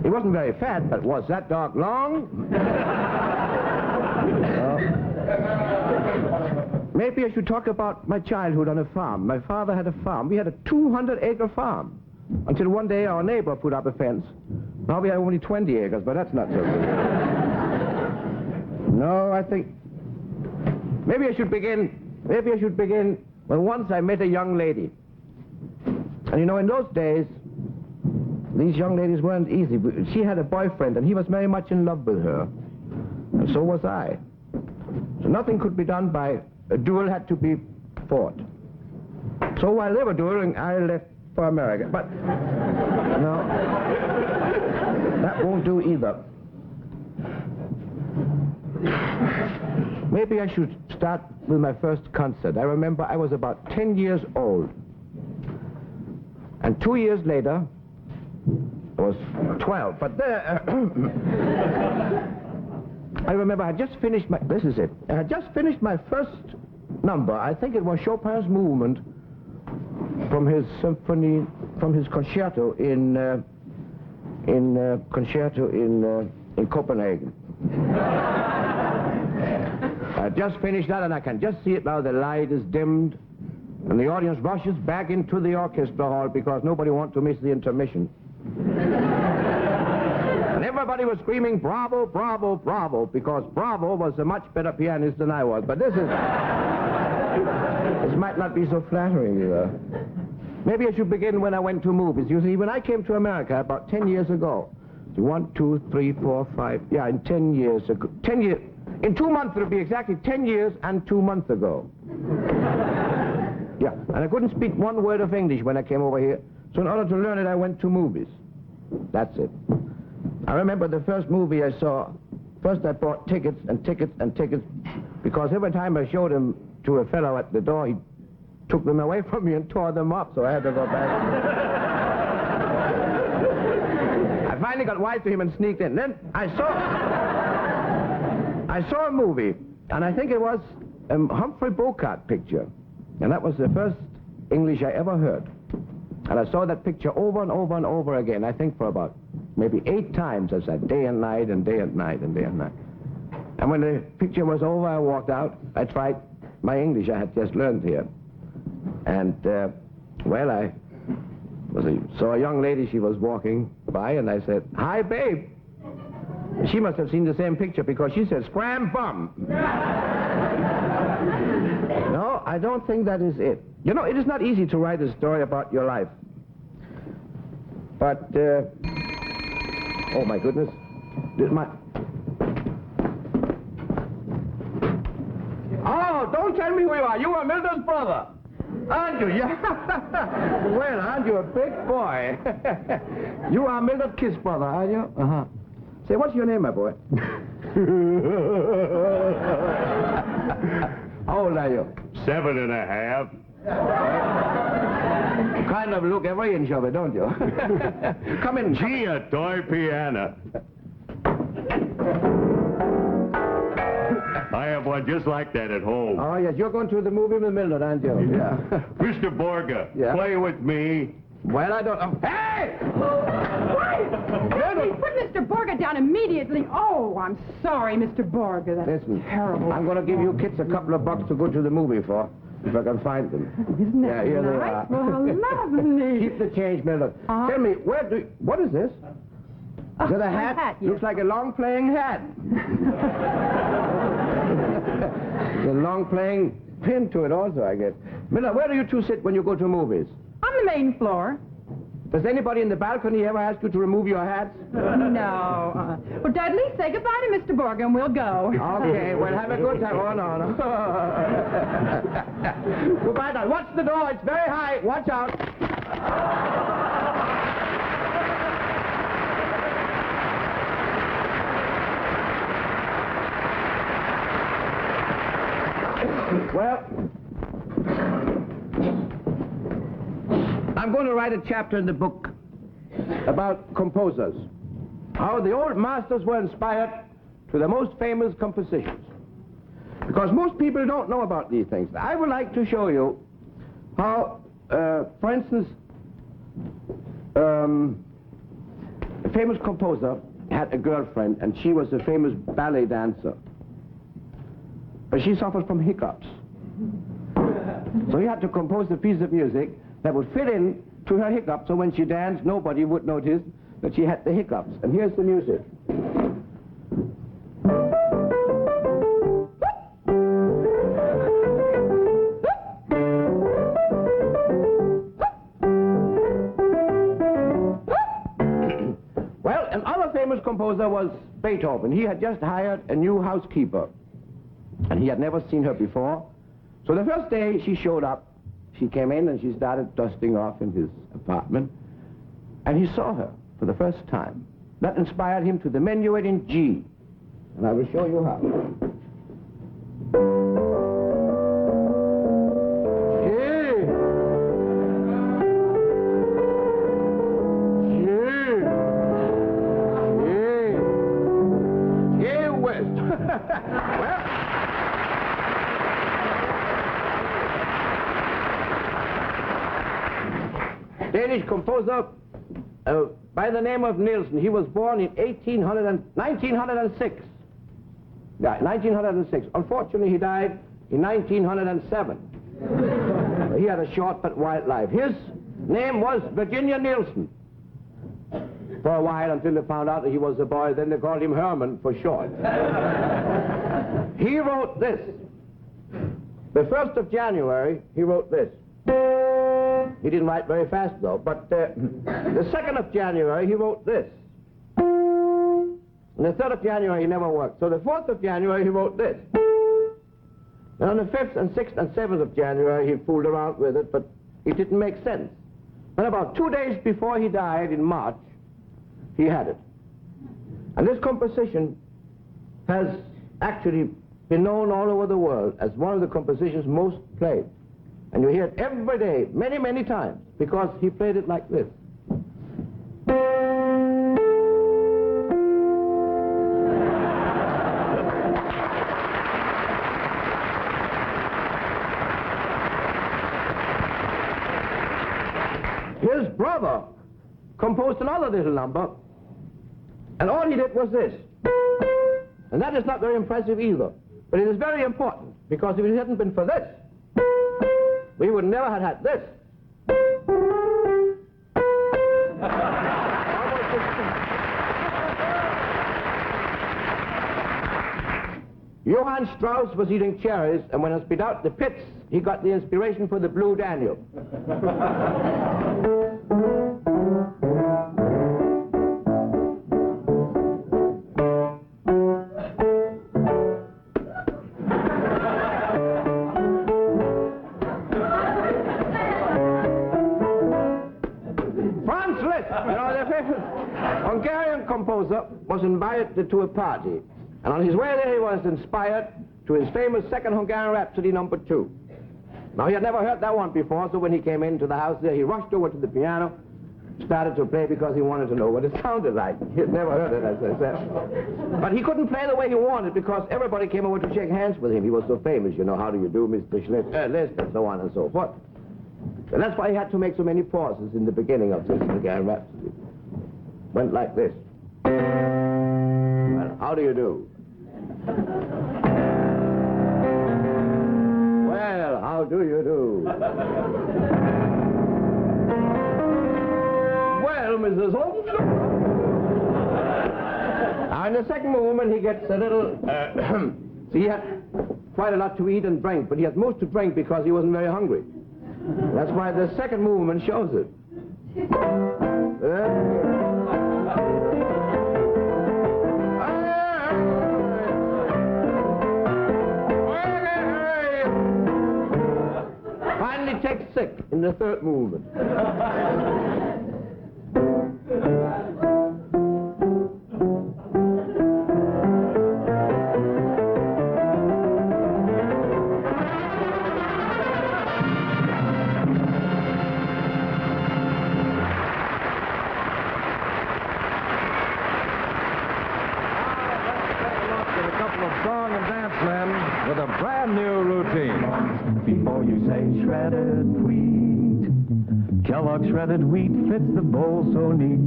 S14: He wasn't very fat, but was that dog long? Maybe I should talk about my childhood on a farm. My father had a farm. We had a 200-acre farm. Until one day our neighbor put up a fence. Now we have only 20 acres, but that's not so good. No, I think... Maybe I should begin... Well, once I met a young lady. And you know, in those days, these young ladies weren't easy. She had a boyfriend, and he was very much in love with her. And so was I. So nothing could be done by... A duel had to be fought. So while they were dueling, I left for America. But, no, that won't do either. Maybe I should start with my first concert. I remember I was about 10 years old. And 2 years later, I was 12. But there... I remember I had just finished my... This is it. I had just finished my first number. I think it was Chopin's movement from his symphony, from his concerto in Copenhagen. I just finished that, and I can just see it now. The light is dimmed, and the audience rushes back into the orchestra hall because nobody wants to miss the intermission. And everybody was screaming, bravo, bravo, bravo, because Bravo was a much better pianist than I was. But this might not be so flattering, you know. Maybe I should begin when I went to movies. You see, when I came to America about 10 years ago, 1, 2, 3, 4, 5, yeah, in 10 years ago, 10 years, in 2 months it'll be exactly 10 years and 2 months ago. Yeah, and I couldn't speak one word of English when I came over here, so in order to learn it, I went to movies. That's it. I remember the first movie I saw, first I bought tickets and tickets and tickets, because every time I showed them to a fellow at the door, he took them away from me and tore them up, so I had to go back. I finally got wise to him and sneaked in. Then I saw a movie, and I think it was a Humphrey Bogart picture, and that was the first English I ever heard. And I saw that picture over and over and over again, I think for about maybe 8 times. I said day and night and day and night and day and night. And when the picture was over, I walked out. I tried my English I had just learned here. And, well, I saw a young lady, she was walking by, and I said, "Hi, babe." She must have seen the same picture because she said, "Scram bum." No, I don't think that is it. You know, it is not easy to write a story about your life. But, oh my goodness. Oh, don't tell me who you are. You are Milton's brother. Aren't you? Yeah. Well, aren't you a big boy? You are Milton Kiss brother, are you? Uh-huh. Say, what's your name, my boy?
S2: How old are you?
S8: 7.5.
S2: You kind of look every inch of it, don't you? Come in.
S8: Gee, a toy piano. I have one just like that at home.
S2: Oh, yes, you're going to the movie with Mildred, aren't you? Yeah.
S8: Mr. Borge,
S2: Yeah.
S8: play with me.
S2: Well, I don't... Hey!
S4: Hey, put Mr. Borge down immediately. Oh, I'm sorry, Mr. Borge. That's
S2: Listen,
S4: terrible.
S2: I'm going to give you kids a couple of bucks to go to the movie for, if I can find them.
S4: Isn't that
S2: Yeah, here they
S4: nice?
S2: are.
S4: Well, how lovely.
S2: Keep the change, Mildred. Tell me, what is this? Is it a hat?
S4: hat, yes.
S2: Looks like a long-playing hat. The long-playing pin to it also, I guess. Mildred, where do you two sit when you go to movies?
S4: On the main floor.
S2: Does anybody in the balcony ever ask you to remove your hats?
S4: No. Well, Dudley, say goodbye to Mr. Borge and we'll go.
S2: Okay, well, have a good time. Oh, no. Goodbye, now. Watch the door. It's very high. Watch out. Well, I'm going to write a chapter in the book about composers. How the old masters were inspired to the most famous compositions. Because most people don't know about these things. I would like to show you how, for instance, a famous composer had a girlfriend, and she was a famous ballet dancer. But she suffered from hiccups. So he had to compose a piece of music that would fit in to her hiccups, so when she danced, nobody would notice that she had the hiccups. And here's the music. Well, another famous composer was Beethoven. He had just hired a new housekeeper, and he had never seen her before. So the first day she showed up, she came in and she started dusting off in his apartment, and he saw her for the first time. That inspired him to the Minuet in G, and I will show you how. Danish composer by the name of Nielsen. He was born in 1906. Yeah, 1906. Unfortunately, he died in 1907. He had a short but wild life. His name was Virginia Nielsen. For a while, until they found out that he was a boy, then they called him Herman for short. He wrote this. The 1st of January, he wrote this. He didn't write very fast, though, but the 2nd of January, he wrote this. And the 3rd of January, he never worked. So the 4th of January, he wrote this. And on the 5th and 6th and 7th of January, he fooled around with it, but it didn't make sense. And about 2 days before he died in March, he had it. And this composition has actually been known all over the world as one of the compositions most played. And you hear it every day, many, many times, because he played it like this. His brother composed another little number, and all he did was this. And that is not very impressive either, but it is very important, because if it hadn't been for this, we would never have had this. Johann Strauss was eating cherries, and when he spit out the pits, he got the inspiration for the Blue Danube. Hungarian composer was invited to a party, and on his way there he was inspired
S14: to his famous Second Hungarian Rhapsody number 2. Now, he had never heard that one before, so when he came into the house there, he rushed over to the piano, started to play because he wanted to know what it sounded like. He had never heard it, as I said. But he couldn't play the way he wanted because everybody came over to shake hands with him. He was so famous, you know, how do you do, Mr. List, and so on and so forth. And that's why he had to make so many pauses in the beginning of this Hungarian Rhapsody. Went like this. Well, how do you do? Well, how do you do? Well, Mrs. Holmes. Now, in the second movement, he gets a little... see, he had quite a lot to eat and drink, but he had most to drink because he wasn't very hungry. That's why the second movement shows it. Finally takes sick in the third movement.
S1: With a brand new routine.
S18: Before you say shredded wheat, Kellogg shredded wheat fits the bowl so neat.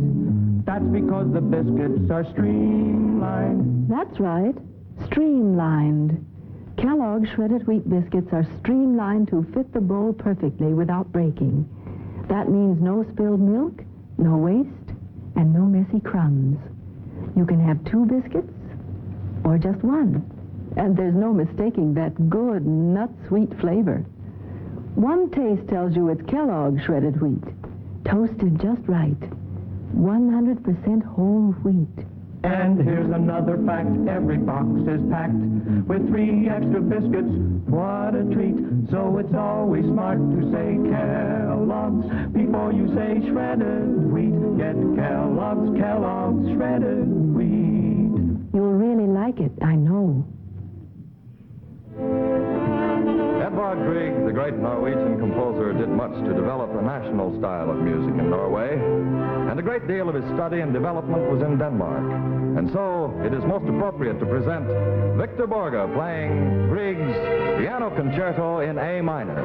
S18: That's because the biscuits are streamlined.
S6: That's right, streamlined. Kellogg shredded wheat biscuits are streamlined to fit the bowl perfectly without breaking. That means no spilled milk, no waste, and no messy crumbs. You can have 2 biscuits or just 1. And there's no mistaking that good, nut-sweet flavor. One taste tells you it's Kellogg shredded wheat. Toasted just right. 100% whole wheat.
S18: And here's another fact. Every box is packed with 3 extra biscuits. What a treat. So it's always smart to say Kellogg's before you say shredded wheat. Get Kellogg's shredded wheat.
S6: You'll really like it, I know.
S1: Edvard Grieg, the great Norwegian composer, did much to develop a national style of music in Norway, and a great deal of his study and development was in Denmark. And so it is most appropriate to present Victor Borge playing Grieg's Piano Concerto in A minor.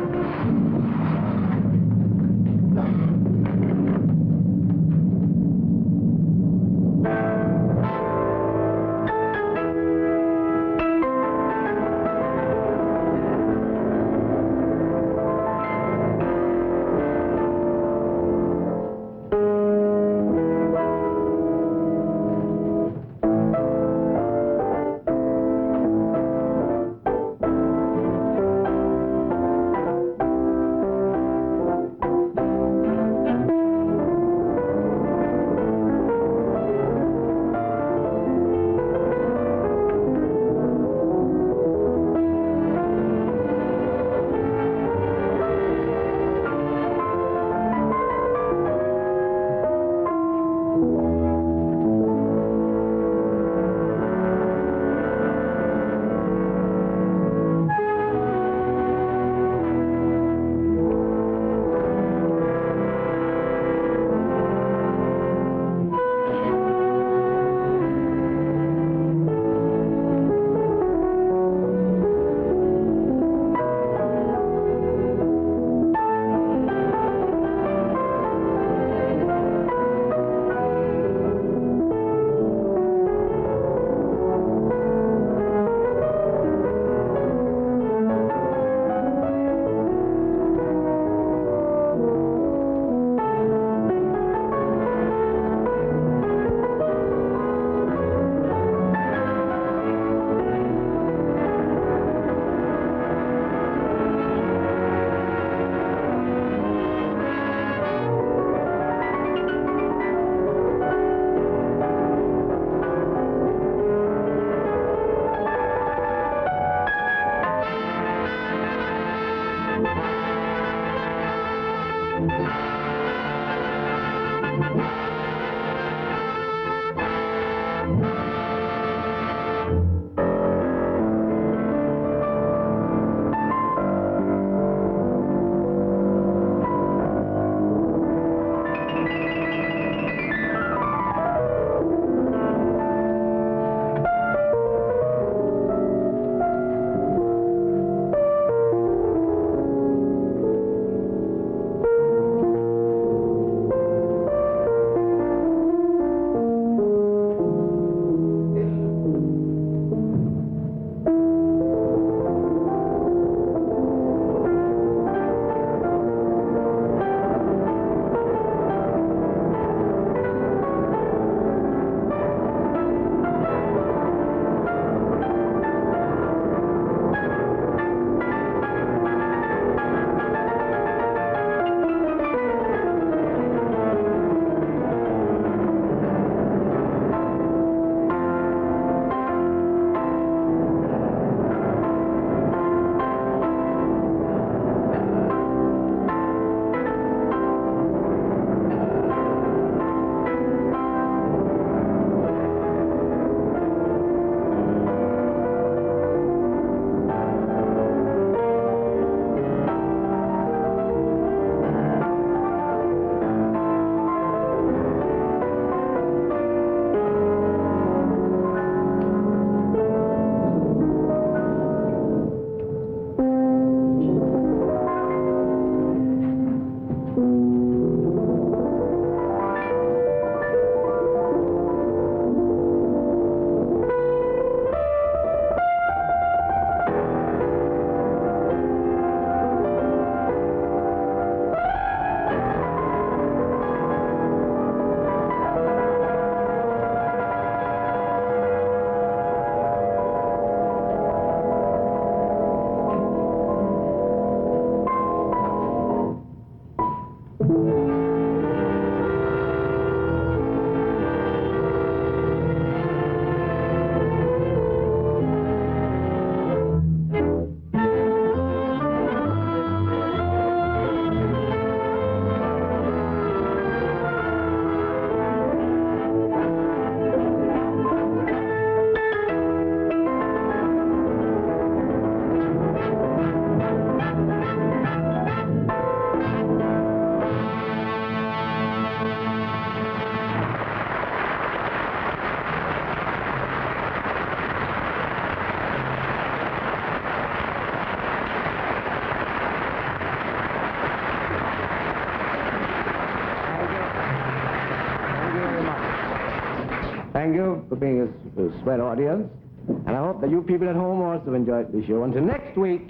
S14: Thank you for being a swell audience. And I hope that you people at home also enjoyed the show. Until next week,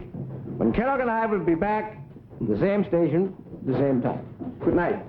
S14: when Kellogg and I will be back, the same station, the same time. Good night.